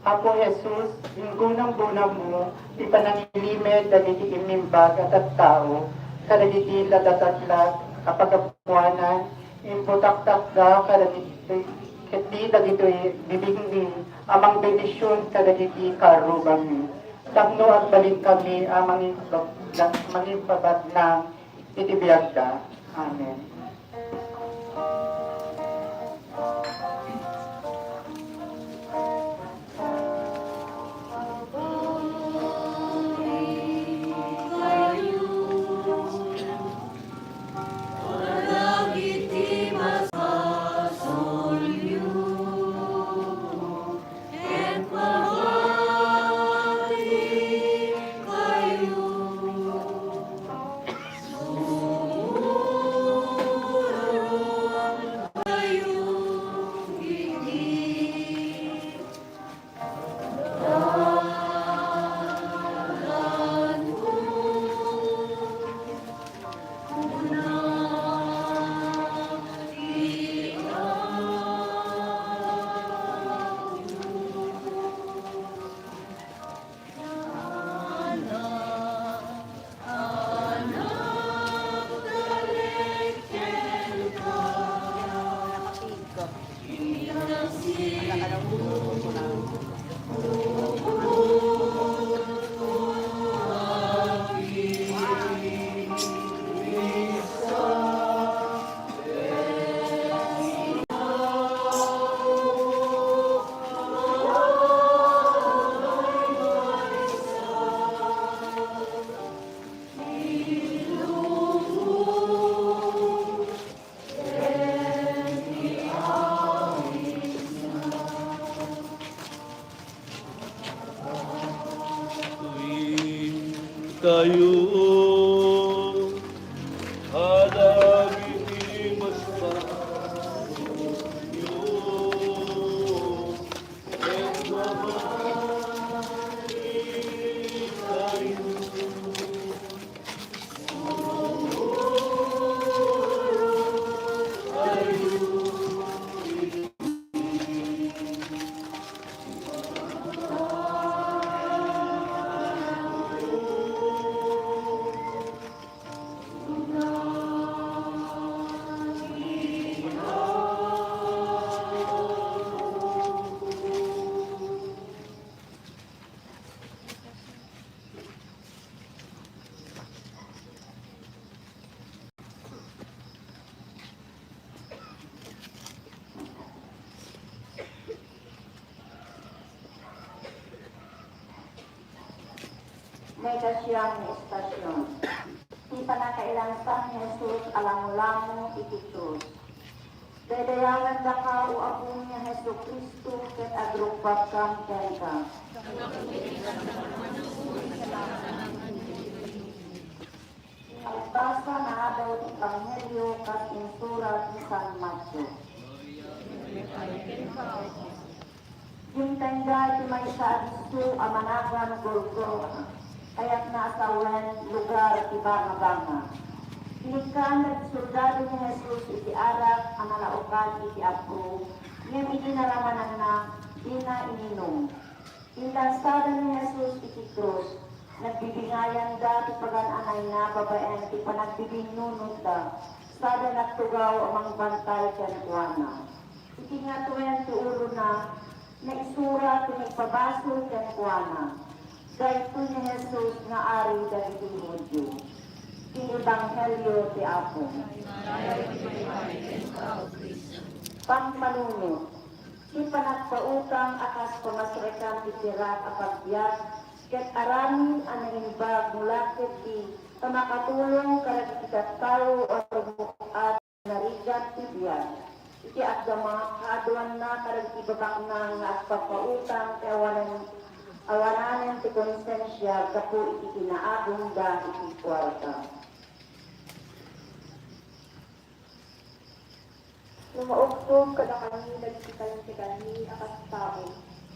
Speaker 7: Apo Jesus, inggunang-gunang mo, di panangilimed dagiti imimbag at tao, kadagiti ladatatlag, kapagapuanan, imputak-tak da, kadagiti, keti dagiti bibingning, amang benisyon kadagiti karubang mi. Tapno at balik kami amang mangipabat ng itibiyag da. Amen.
Speaker 2: kayo. Hanapin mas
Speaker 3: Negasyon estasyon. Di panakailan sa ni Jesus alang-ulang iti krus. Dadayangan da ka o apong ni Jesu Kristo ket agrupad kang kenka. Agbasa na adaw ti Panghelyo kat insurat ni San Mateo. Yung tanda ti may sa adisto amanagan Golgotha. Kaya't naasawan lugar ti banga-banga. Pinikan at soldado ni Jesus iti arak ang nalaukan iti apo, ngem iti naramanan na di na ininom. Inlansada ni Jesus iti krus, nagbibingayan da ti pagan-anay na babaen ti panagbibinunod da, sada nagtugaw amang bantay ken kuana. Iti nga tuwen ti ulo na, naisura ti nagpabaso ken kuana. Dahito ni Jesus nga ari dagiti Hudyo. Ti Ebanghelyo ti Apo. Pangpanunod. Ti panagpautang akas pamasrekan ti tirak apagbiag ket aramin ang nangimbag mulakit ti pamakatulong karagiti kattao o at narigat ti biag. Iti agdama kaaduan na karagiti babak na nga at pagpautang kay awananan ti konsensya kapo iti kinaabong da iti kwarta.
Speaker 8: Lumaugtog kada kami nagsikan ti kami akas tao.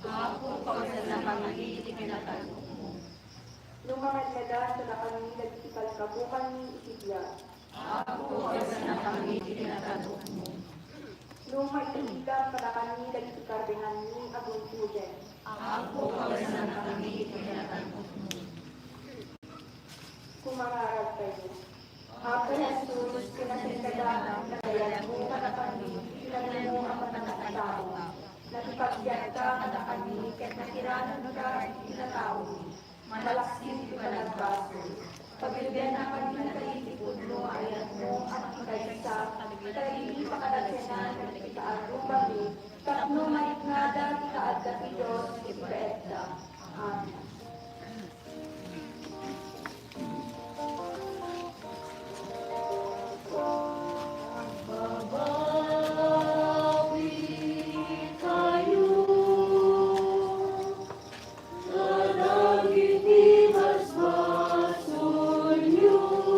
Speaker 6: Ako pagkasan na kami iti kinatalo mo.
Speaker 8: Lumangad kada kami nagsikal kabukan ni itibya.
Speaker 6: Ako pagkasan na kami iti kinatalo mo.
Speaker 8: Lumaitigigan kada kami nagsikal dengan ni agong pujen.
Speaker 6: Ako pagkasan na kami iti kinatalo mo.
Speaker 8: Kumangarag kayo. Apo Jesus, kinasindagahan na kaya mo kada kami, sinabi mo ang matatao. Nakipagyan ka kada kami, kahit nakiranan ka, tinatao. Malaksin ka nagbaso. Pagbilbihan na kami na kaitipod mo, ayan mo, at ikaysa, kaya hindi pa kadagsanan at ikaad umabi, tapno maitngada, ikaad ka Diyos, ipaedda. Amen.
Speaker 1: Thank you.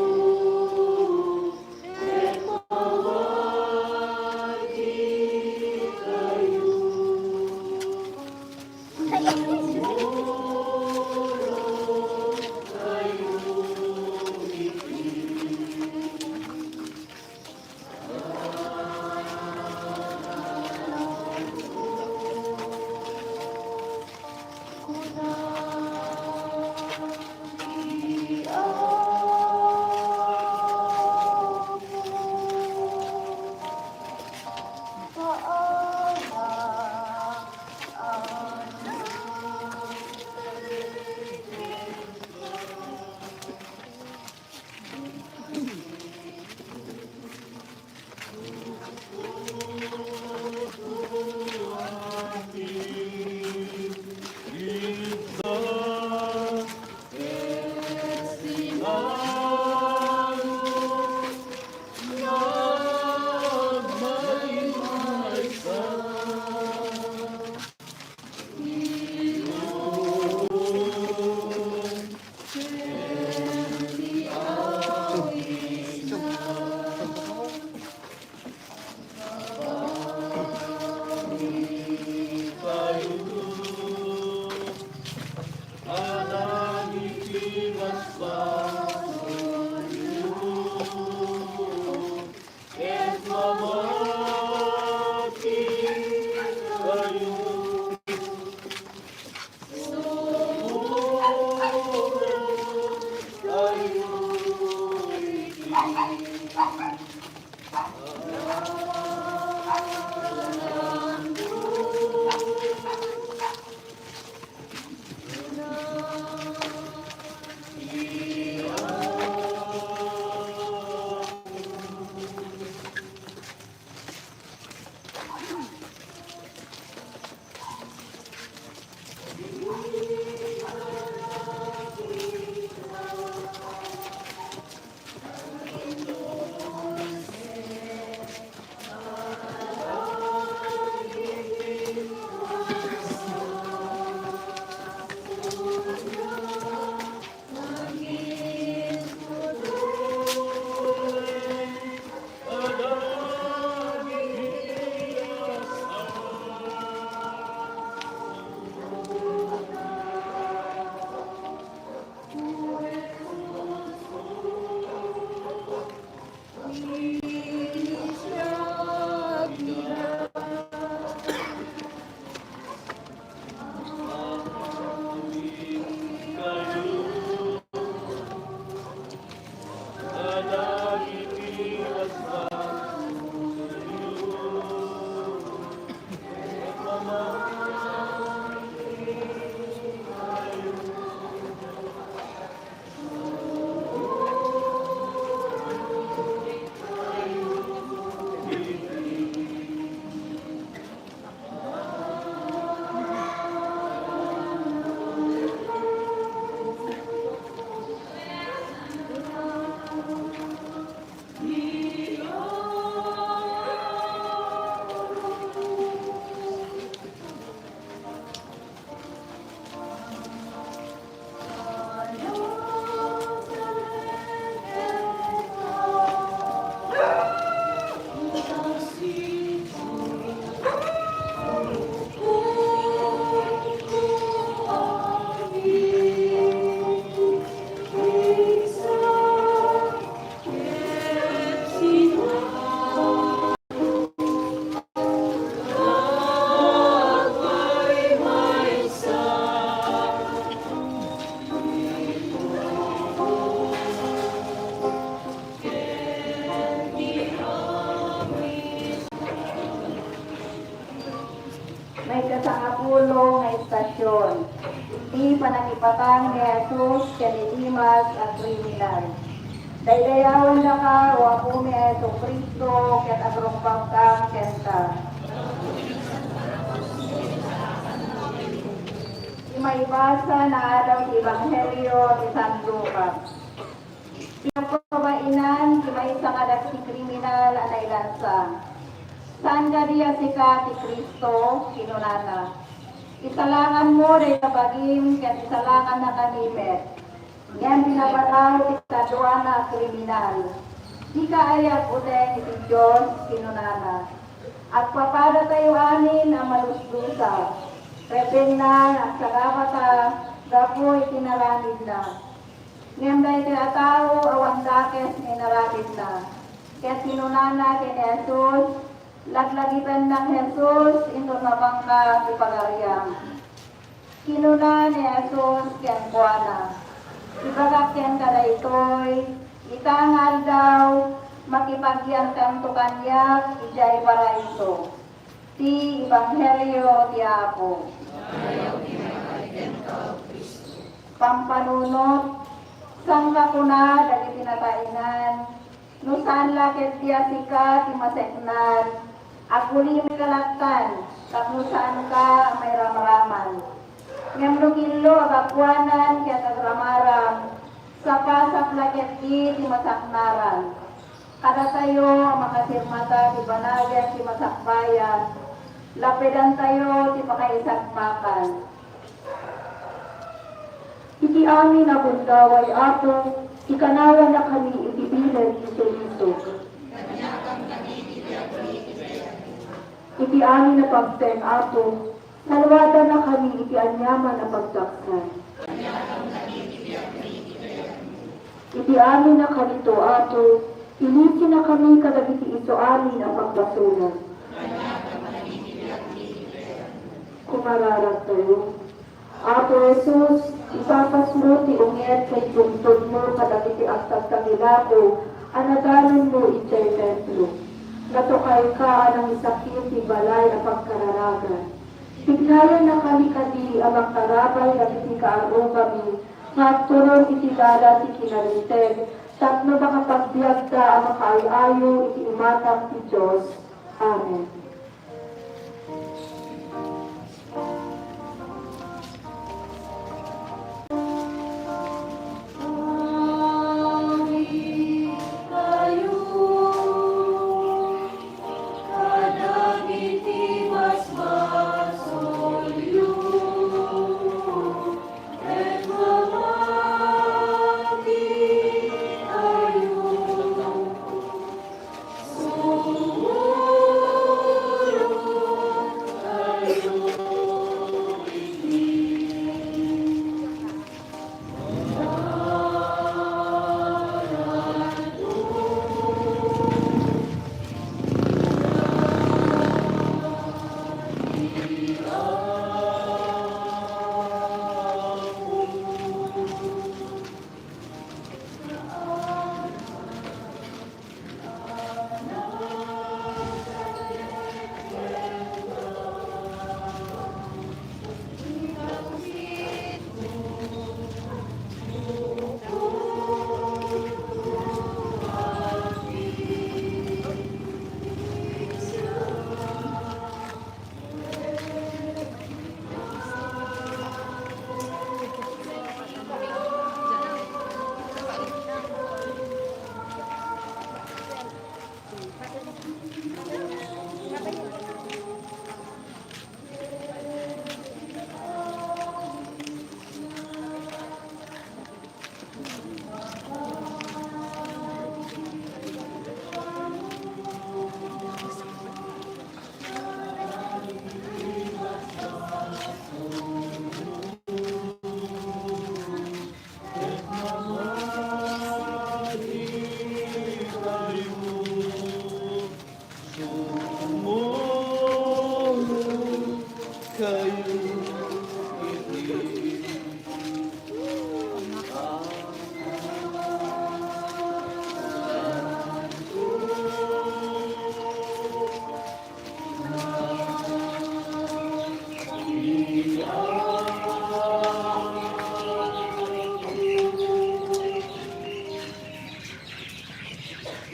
Speaker 4: May kasangapulo nga istasyon. Di panakipatang ni Jesus, kanilimas at kriminal. Daydayawan na ka, o ako ni Yeso Cristo, ket agrong pangkang kenta. Maibasa na araw sa Ebanghelyo ni San Lucas. Pinapabainan, may isang anak si kriminal anay lansa. Saan ka diya si ka ti Kristo, kinunana? Isalangan mo rin sa bagim, kaya isalangan na kanimit. Ngayon pinapataw ti kaduana kriminal. Di ka ayak uteng iti Diyos, kinunana. At papada tayo anin ang maluslusa. Repeng na, ang sagamata, gapo itinaramid na. Ngayon dahil ti tao, awan dakes inaramid na. Kaya kinunana kay Jesus, laglagitan ng Jesus, ito na bangka si Pagariang. Kinuna ni Jesus, kyan kuana. Ibagakyan ka na ito'y, itangal daw, makipagyan kang tukanyak, ijay para ito. Ti Ebanghelyo ti Apo. Pampanunot, sang kakuna, dali tinatainan, nusan lakit tiya sika, ti maseknan, aguli may kalaktan, taknusan ka may ramaraman. Ngam lukilo agakwanan kaya tagramaram, sapasap lakit di masaknaran. Kada tayo makasirmata ti banagyan ti masakbayan, lapidan tayo ti makaisagmakan. Iti amin na bundaway ato, ikanawa na kami ibibilan iso-iso. Iti amin na pagten ato, salwada na kami iti anyaman na pagtaksan. Iti amin na kanito ato, ilisi na kami kadagiti iso amin na pagbasunan. Kumararag tayo. Apo Jesus, ipapas mo ti unged kay tungtod mo kadagiti agtag kagilako,
Speaker 8: Anadanon mo ijay templo. Gatukay ka anang sakit ti balay a pagkararagan. Biglayan na kami kadi abang karabay na iti kaaro kami. Matulong iti dala ti kinarinteg. Tapno makapagbiag ta ang makaayayo iti imatang ti Diyos. Amen.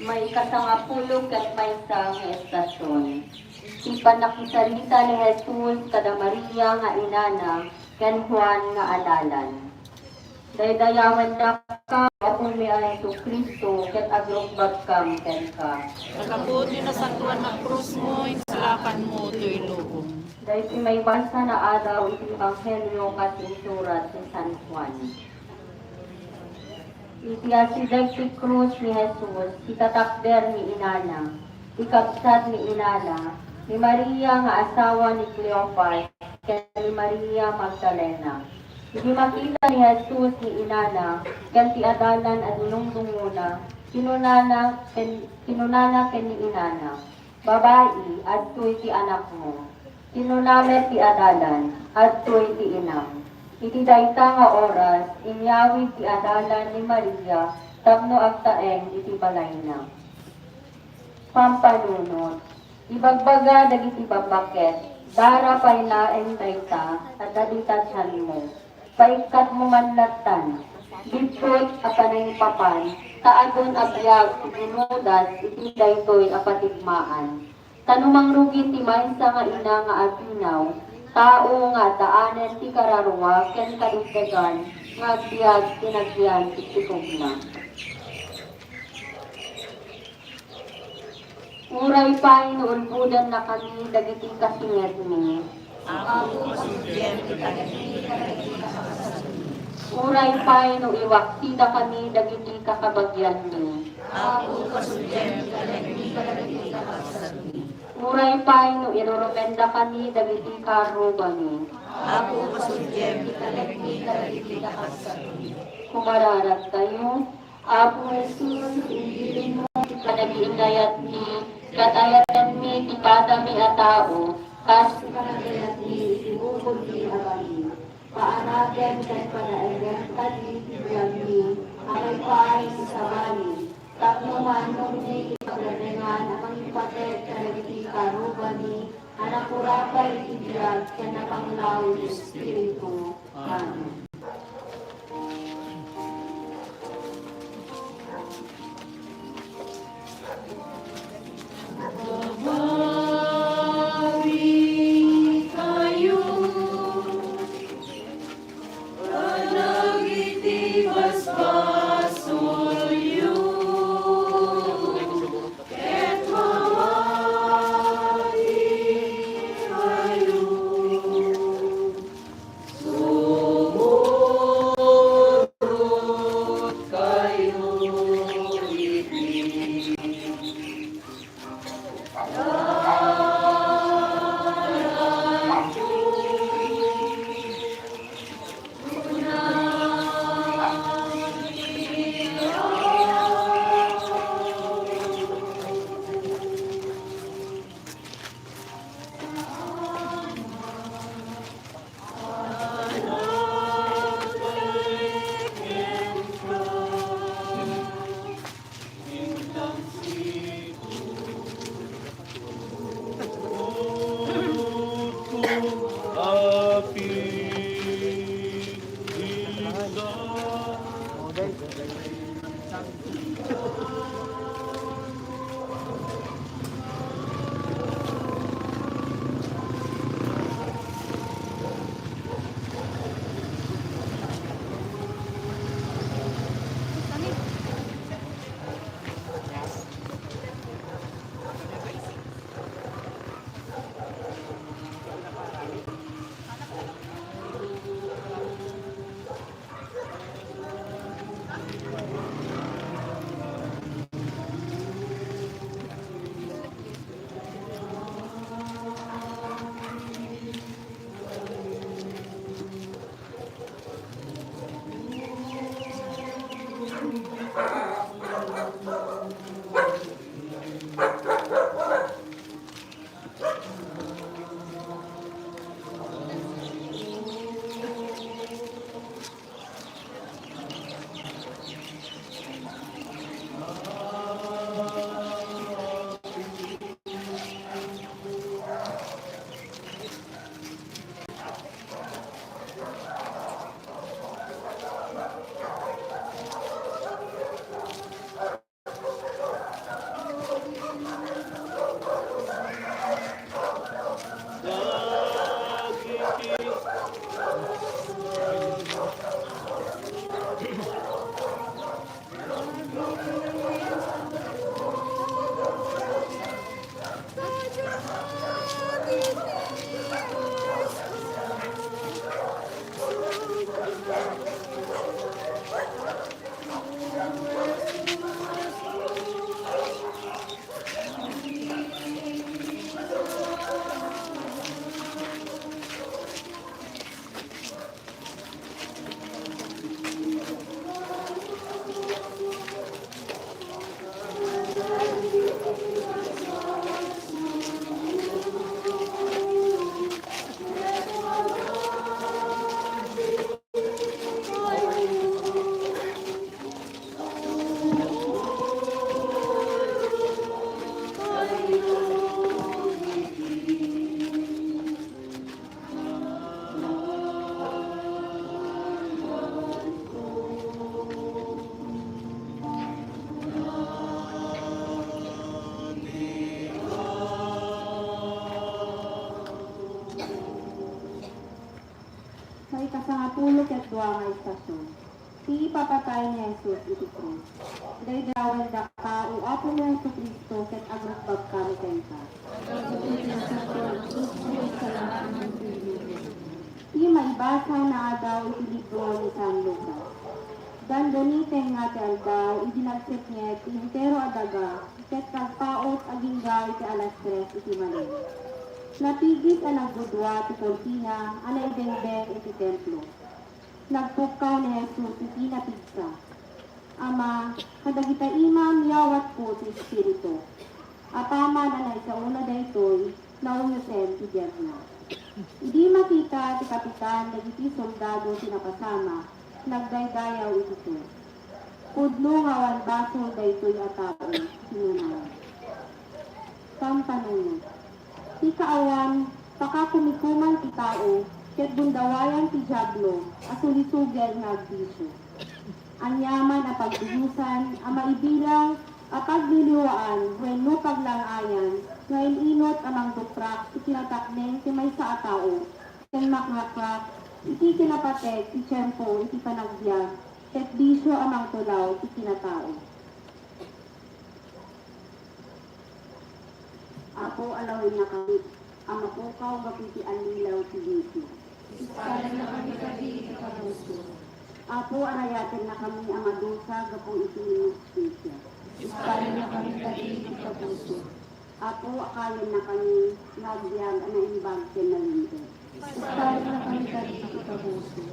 Speaker 6: May kasangapulo kat may sa nga estasyon. Ipanakisalita ni Jesus kada Maria nga inana, ken Juan nga alalan. Daydayawan na ka, ako mi ay to Kristo, ket agrugbag kam ken ka.
Speaker 9: Nakabuti na sa tuwan na krus mo, insalakan mo to'y loob.
Speaker 6: Dahil si may basa na adaw iti Ebanghelyo kat insurat ni San Juan. Itiasidag ti krus ni Jesus, itatakder ni inana, ikabsat ni inana, ni Maria nga asawa ni Cleopas, ken ni Maria Magdalena. Hindi makita ni Jesus ni inana, ken ti adalan at nungdunguna, kinunana ken ni inana. Babae, adtoy ti anak mo. Kinunamet ti adalan, adtoy ti inam. Iti dayta nga oras, inyawid ti adalan ni Maria, tapno agtaeng iti balay na. Pampanunot, ibagbaga dagiti babaket, dara pay laeng dayta, at daditatsan mo. Paikat mo manlatan, bipot apanay papan, taadon abiyag inudas, iti daytoy apatigmaan. Tanumang rugi ti maysa nga ina nga aginaw, tao nga daanen ti kararwa ken kadugdagan nga agbiag tinagyan ti tikugna. Uray pay nuulbudan na kami dagiti kasinged ni. Uray pay no iwaktida kami dagiti kakabagyan ni. Uray pay no irurumenda kami dagiti karuba ni. Kumararat kayo, Apo Jesus, inilin mo panag-iingayat ni, katayatan mi, tipadami at tao, kas panagayat ni, itibukod ni abali. Paanagan kan panaigan kadi, tibiyag ni, akay paay sa bali. Tapnuman nung ni pagladengan amang ipatet karagiti karubani anak kurapay ibiyag kaya napanglaw ni Espiritu. Amen.
Speaker 10: Sa ikasangapulo ket dua nga istasyon, ti ipapatay ni Jesus iti krus. Daydawan da ka o Apo ni Jesu Kristo ket agrupbag kami kaysa. Ti maibasa na adaw iti libro ni San Lucas. Dandonite nga ti aldaw idinagset niya ti entero adaga ket kagpaot agingga iti alas 3 iti manin. Napigit ang naggudwa ti Cortina, ang naibengben iti templo. Nagpukaw ni Jesus iti napigsa. Ama, kadagita imam yawat po ti Espiritu. Apaman ang naisauna daytoy, naunyosen ti Diyarna. Idi makita ti kapitan, dagiti soldado ti napasama, nagdaydayaw iti Diyos. Pudlo nga wan baso daytoy atao sinunay. Kampanunod. Ti kaawan, pakakumikuman ti tao, ket bundawayan ti diablo, asulisugel nga bisyo. Anyaman a pagbihusan, a maibilang, a pagliliwaan, wenno paglangayan, nga inot amang duprak, itinatakneng ti may sa atao, ken makmakrak, iti kinapatek, ti tiyempo, iti panagbiag, ket bisyo amang tulaw, ti kinatao. Apo alawin na kami, ang mapukaw mapiti alilaw ti bisyo. Iskalan na kami kami ikabuso. Apo arayatin na kami ang madusa gapong itinustisya. Iskalan na kami kami ikabuso. Apo akayan na kami nagyag na imbag kinalinde. Iskalan na kami kami ikabuso.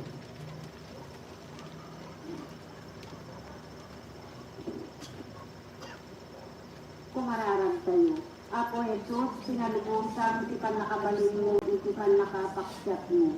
Speaker 10: Kung hararang tayo, Apo Jesus, pinalubusan, iti pan nakabalin mo, iti pan nakapaksyat mo.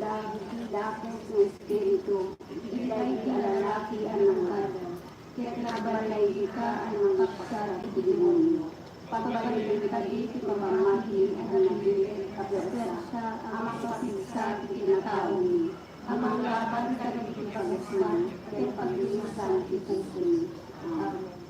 Speaker 10: Dahil iti dakos ng Espiritu, iti iti alalaki ang nangkada. Kaya nabalay ika ang nangkapsar iti demonyo. Pagbalin ka iti pamamahi ang nagiging kabersa, ang makapagsa iti nataon. Ang manglaban ka iti pagusman, kaya paglisan iti puso. Amen.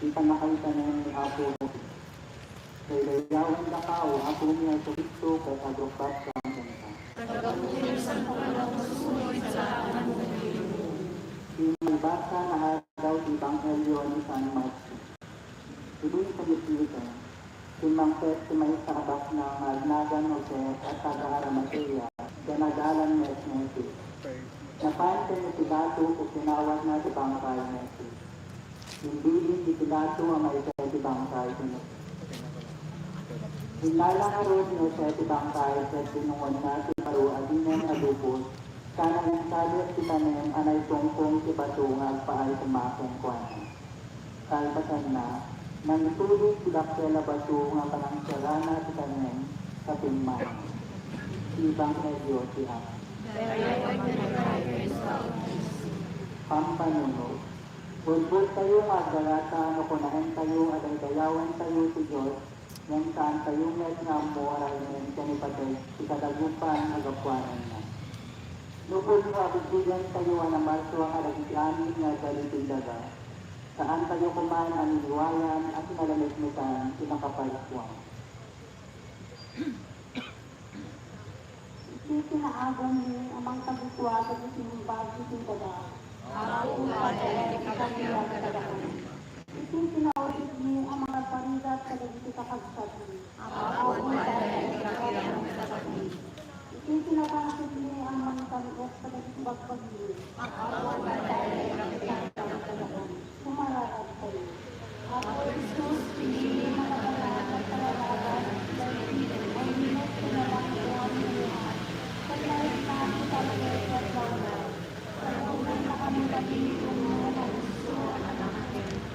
Speaker 7: ipanakaitanan ni Apo. Daydayawan na kao, Apo niya sa Kristo, kay agrokbat sa Ibasa na araw di Banghelyo ni San Marcos. Ibig sa Biblia, si Mangpet si may sarabak ng Magnagan Jose at Taga-Aramatea, ganagalan Mesnesi. Napansin ni Pilato o sinawat na si Bangkay Messi. Hindi si Pilato ang may si Bangkay Messi. Hinalang aron ni Jose si Bangkay at tinungon na si Paru Adinong Adupos, kana ng sabi at sitanem anay tongkong si Batungag paay kumakong kwan. Kalpasan na, nang itulog si Dakela Batu nga panangsyalana si tanem sa Pingman. Ibang medyo siya. Pampanunod. Bulbul tayo magdarata no kunahan tayo at ay dayawan tayo si Diyos ng saan tayo met nga mo aral ngayon kanipatay si kadagupan agapwanan na. Lupul nga bigyan tayo ang namarso ang alagitianin nga galitin daga. Saan tayo kumain ang iniwayan at nalamit-mitan pinakapalakwan.
Speaker 10: Itinaagon ni amang tagukwa sa isinumbag itindaga. Itinaulit ni ang mga paridat sa dagiti kakagsat ni. Itinatangkid ni ang mga talibok sa dagiti bagpagli. Sumararat kayo. Ako Isus, pinili mga kalahat kalalaban dahil ang minot pinalangkuhan niyo. Paglalit na ako sa mga bawal. Paglalit na kami kami kung mga gusto ang anak.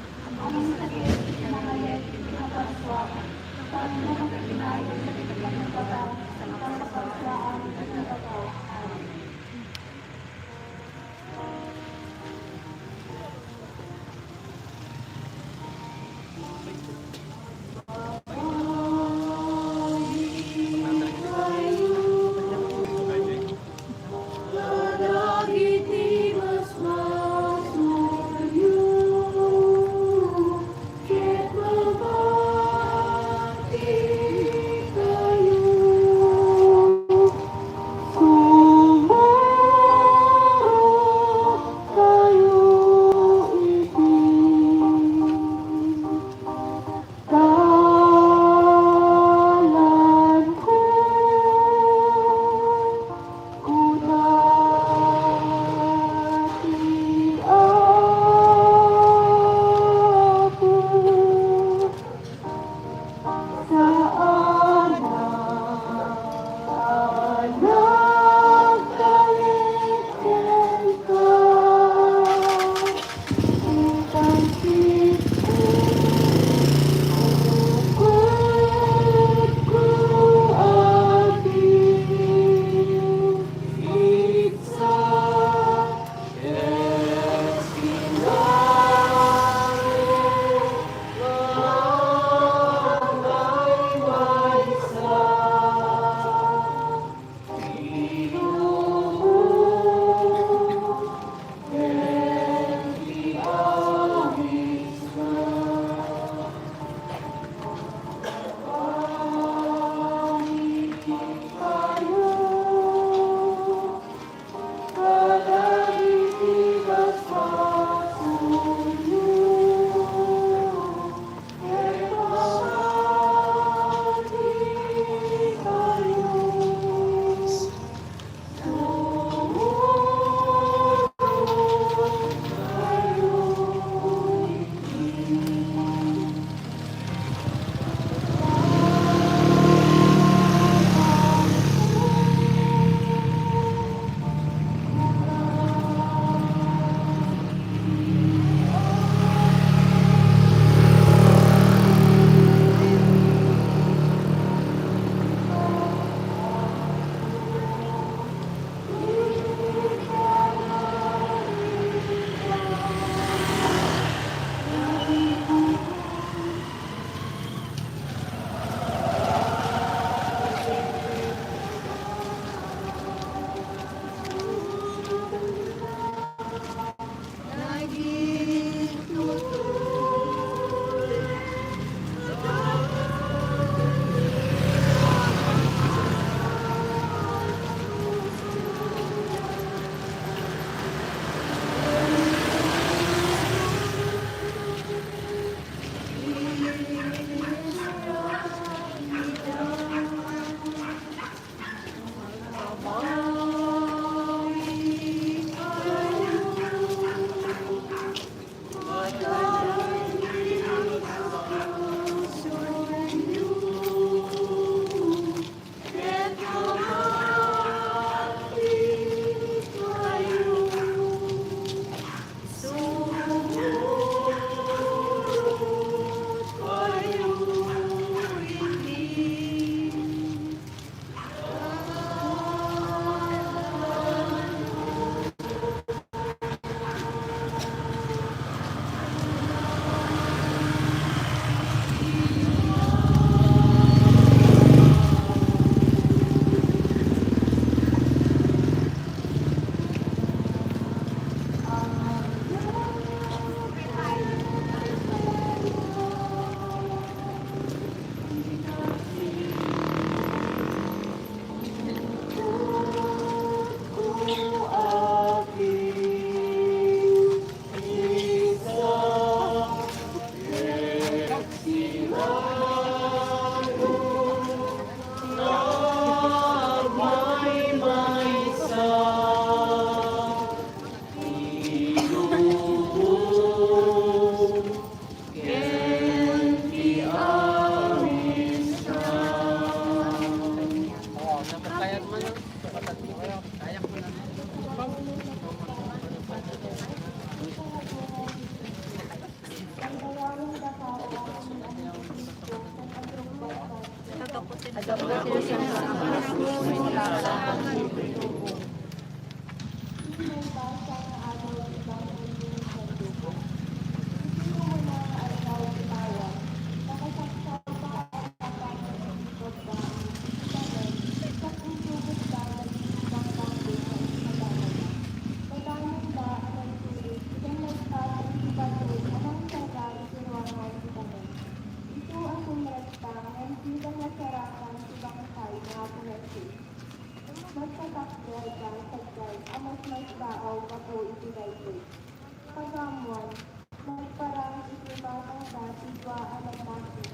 Speaker 10: Pagamuan, magparang isibatang dati dua alam natin,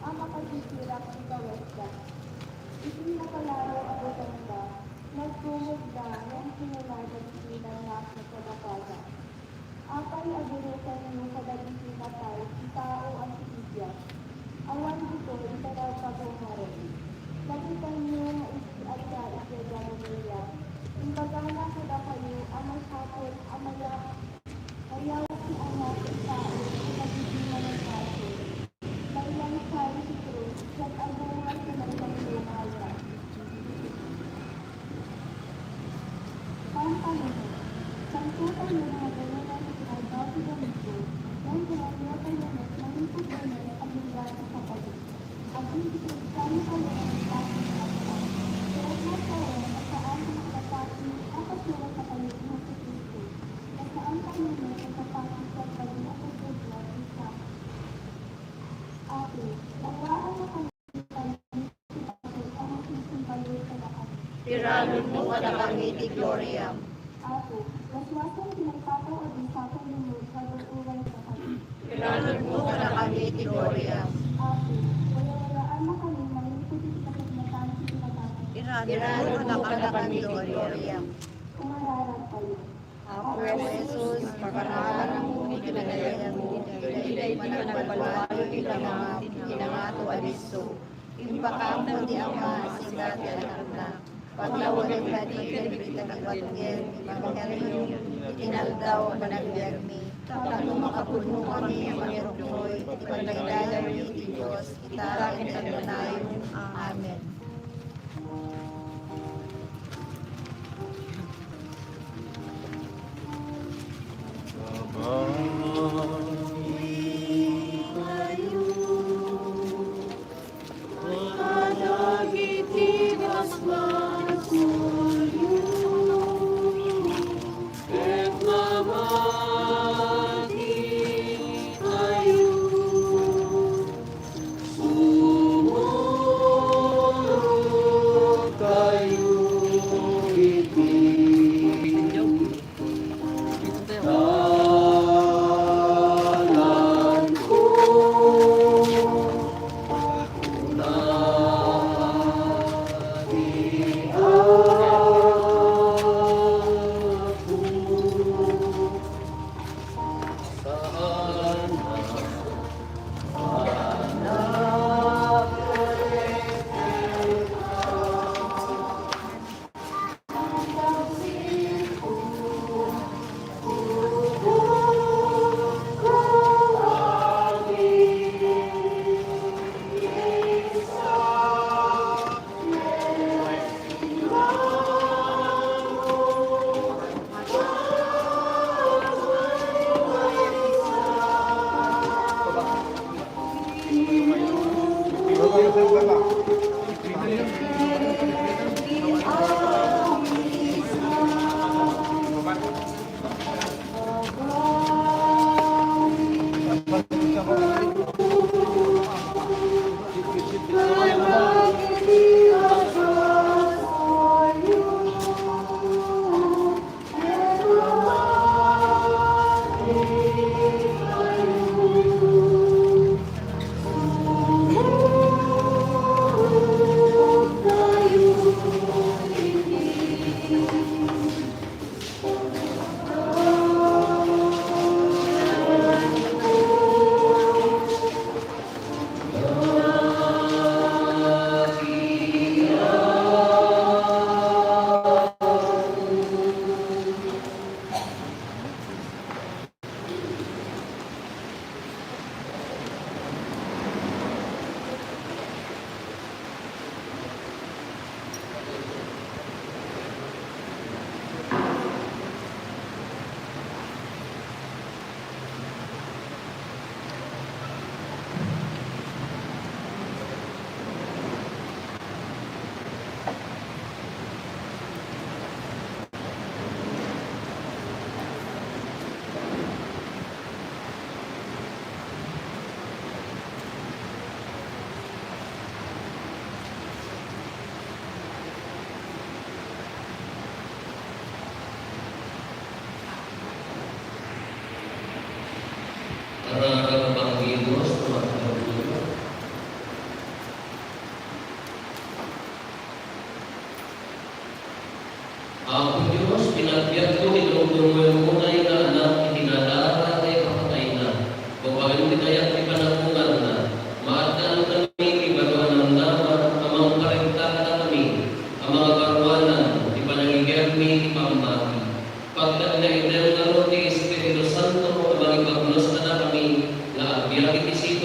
Speaker 10: ang makagisirak ng kawesta. Itinapalaro ang butanda, nagtumog na ng sinunod ng silang nasa kadakada. Apay agirutan niyo sa dagisina tayo, si tao ang sibigyan. Awan dito, italaw pagumaro. Lagitan niyo na isi-adya isya niya. Imbagana kada kayo, ang masapot, ang ayaw si anak sa tao, ang nagiging ng kaso. Mayroon sa si Cruz, at agungan sa mayroong lumaya. Pangpanunod, santutan niyo na gano'n na sinagaw si Domingo, nang ginagawa niya na nalipot na niya ang lugar sa pagod. Ang hindi kami kayo ang pagod sa pagod. Kaya nga kayo, at saan ang nakapati, ang kasura sa kayo ng si Cristo. At saan kayo na nakapati sa kayo ng kasura sa isa. Ate, nagwaan na kayo ang masising kayo sa lakas.
Speaker 5: Tiralon mo kada kami di Gloria.
Speaker 10: Ate, waswasan pinagpataw o disakang lumod sa luturan sa kayo.
Speaker 5: Tiralon mo kada kami di Gloria.
Speaker 10: Ate, wala-walaan na kami malipot sa kasmatan si pinagpataw.
Speaker 5: Tiralon mo kada kami di Gloria.
Speaker 10: Kumararan kayo.
Speaker 5: Apo Jesus, pagkaralan mo kinagalayan mo, dahil managbalwalo kinangato aliso. Impakam mo di Ama, sigat anak na. Paglawagan ka di kalibita ng batgen, mangyaring itinaldaw managbiagmi. Tapos makapuno kami ang maniroknoy, ipagdagdagan ni Diyos, kita ang talunayon. Amen.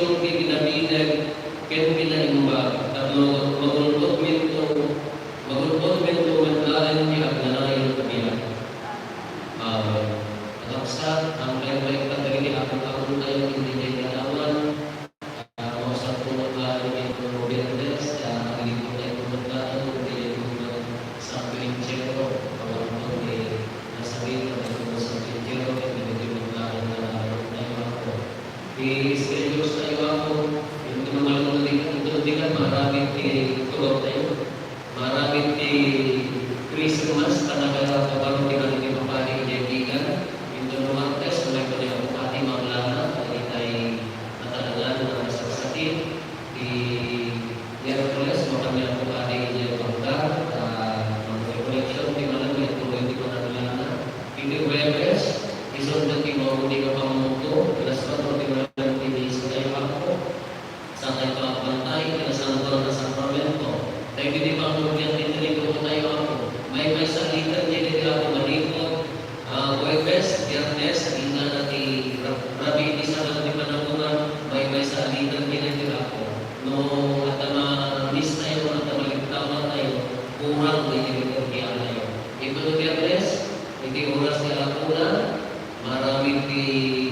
Speaker 2: yung pinabilig, kaya pinaimba, at magulpot minto, maglalan niya at nanayon niya. At ang baik-baik na dari akong tayo hindi niya ganawan, mausap ko na klaro ito Berdes, dito tayo pumuntaan, hindi niya sa Pinchero, pagkakot nasabi na ito sa Pinchero, hindi maglaan na tayo ako. I-schedule tayo ako, yung tumalang maraming tulog tayo, maraming Christmas, talaga kabarong tingnan ni Papari Jepigan, ito naman test, wala ko niya ang ating maglana, ay tayo natalagaan na sa sakit, Miyerkules, makami ang ating Jepanggar, mga collection, di man lang ito, hindi ko naglana, hindi Webes, isun na hindi ka pamuto, alas 4, di man lang tinis kayo ako, sa tayo pagpantay, kinasangkol na sakramento, tayo hindi pang lugyan, hindi ko tayo ako, may salitan niya din ako malipot, Webes, Biyernes, ina natin Rabi, di sa natin panangungan, may salitan niya din ako. No, at miss tayo, at maligtawa tayo, kurang din yung kaya tayo. Ito na Biyernes, hindi oras niya ako na, maraming di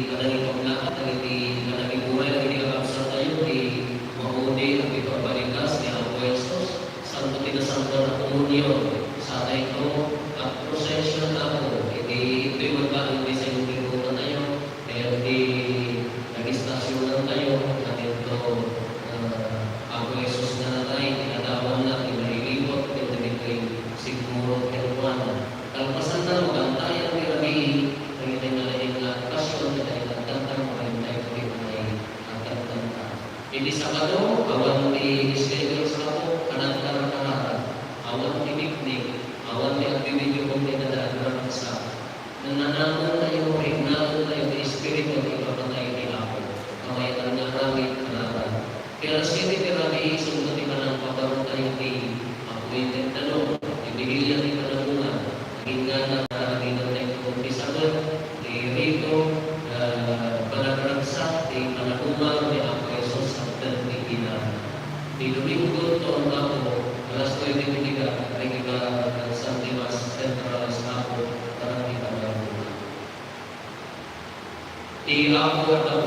Speaker 2: kanangin paglakat, hindi kanangin buhay, hindi kakapsa tayo, di mahuli, at ipabalikas niya ang Puestos, santo tinasangka na komunyon, sa ito, at prosesyon ako, hindi ito'y magkaan din sa yung tingkutan tayo, kaya hindi nag-istasyonan tayo, at ito, ang Puestos na tayo, tinatawag na, inahilipot, ito siguro, kinukuhan. Kalpasan na, magantayan, nirabihin, nangitay na lang yung kasyon, nangitay na tantang, makintay ko rin na tantang. Hindi sa kano, awan ni schedule sa ako, kanat-kanat, awan ni piknik, awan ni aktivity kong tinadaan sa nananamon tayo, regnado tayo, ni Espiritu, ipapatay ni ako. Kamayatan na ramit, kanaran. Kaya sini tirabi, sundutin ka ng pagkaroon tayo ni appointed tanong, ibigilyan ni panangungan, naging nga na karaginan tayo kung pisagot, ni Rito, panagransak, ni panangungan, ni Ako Jesus, at ni Ina. Di Domingo, toon ako, alas 9 ay kita ng San Dimas Central Estado, parang kita na. Di ako at ako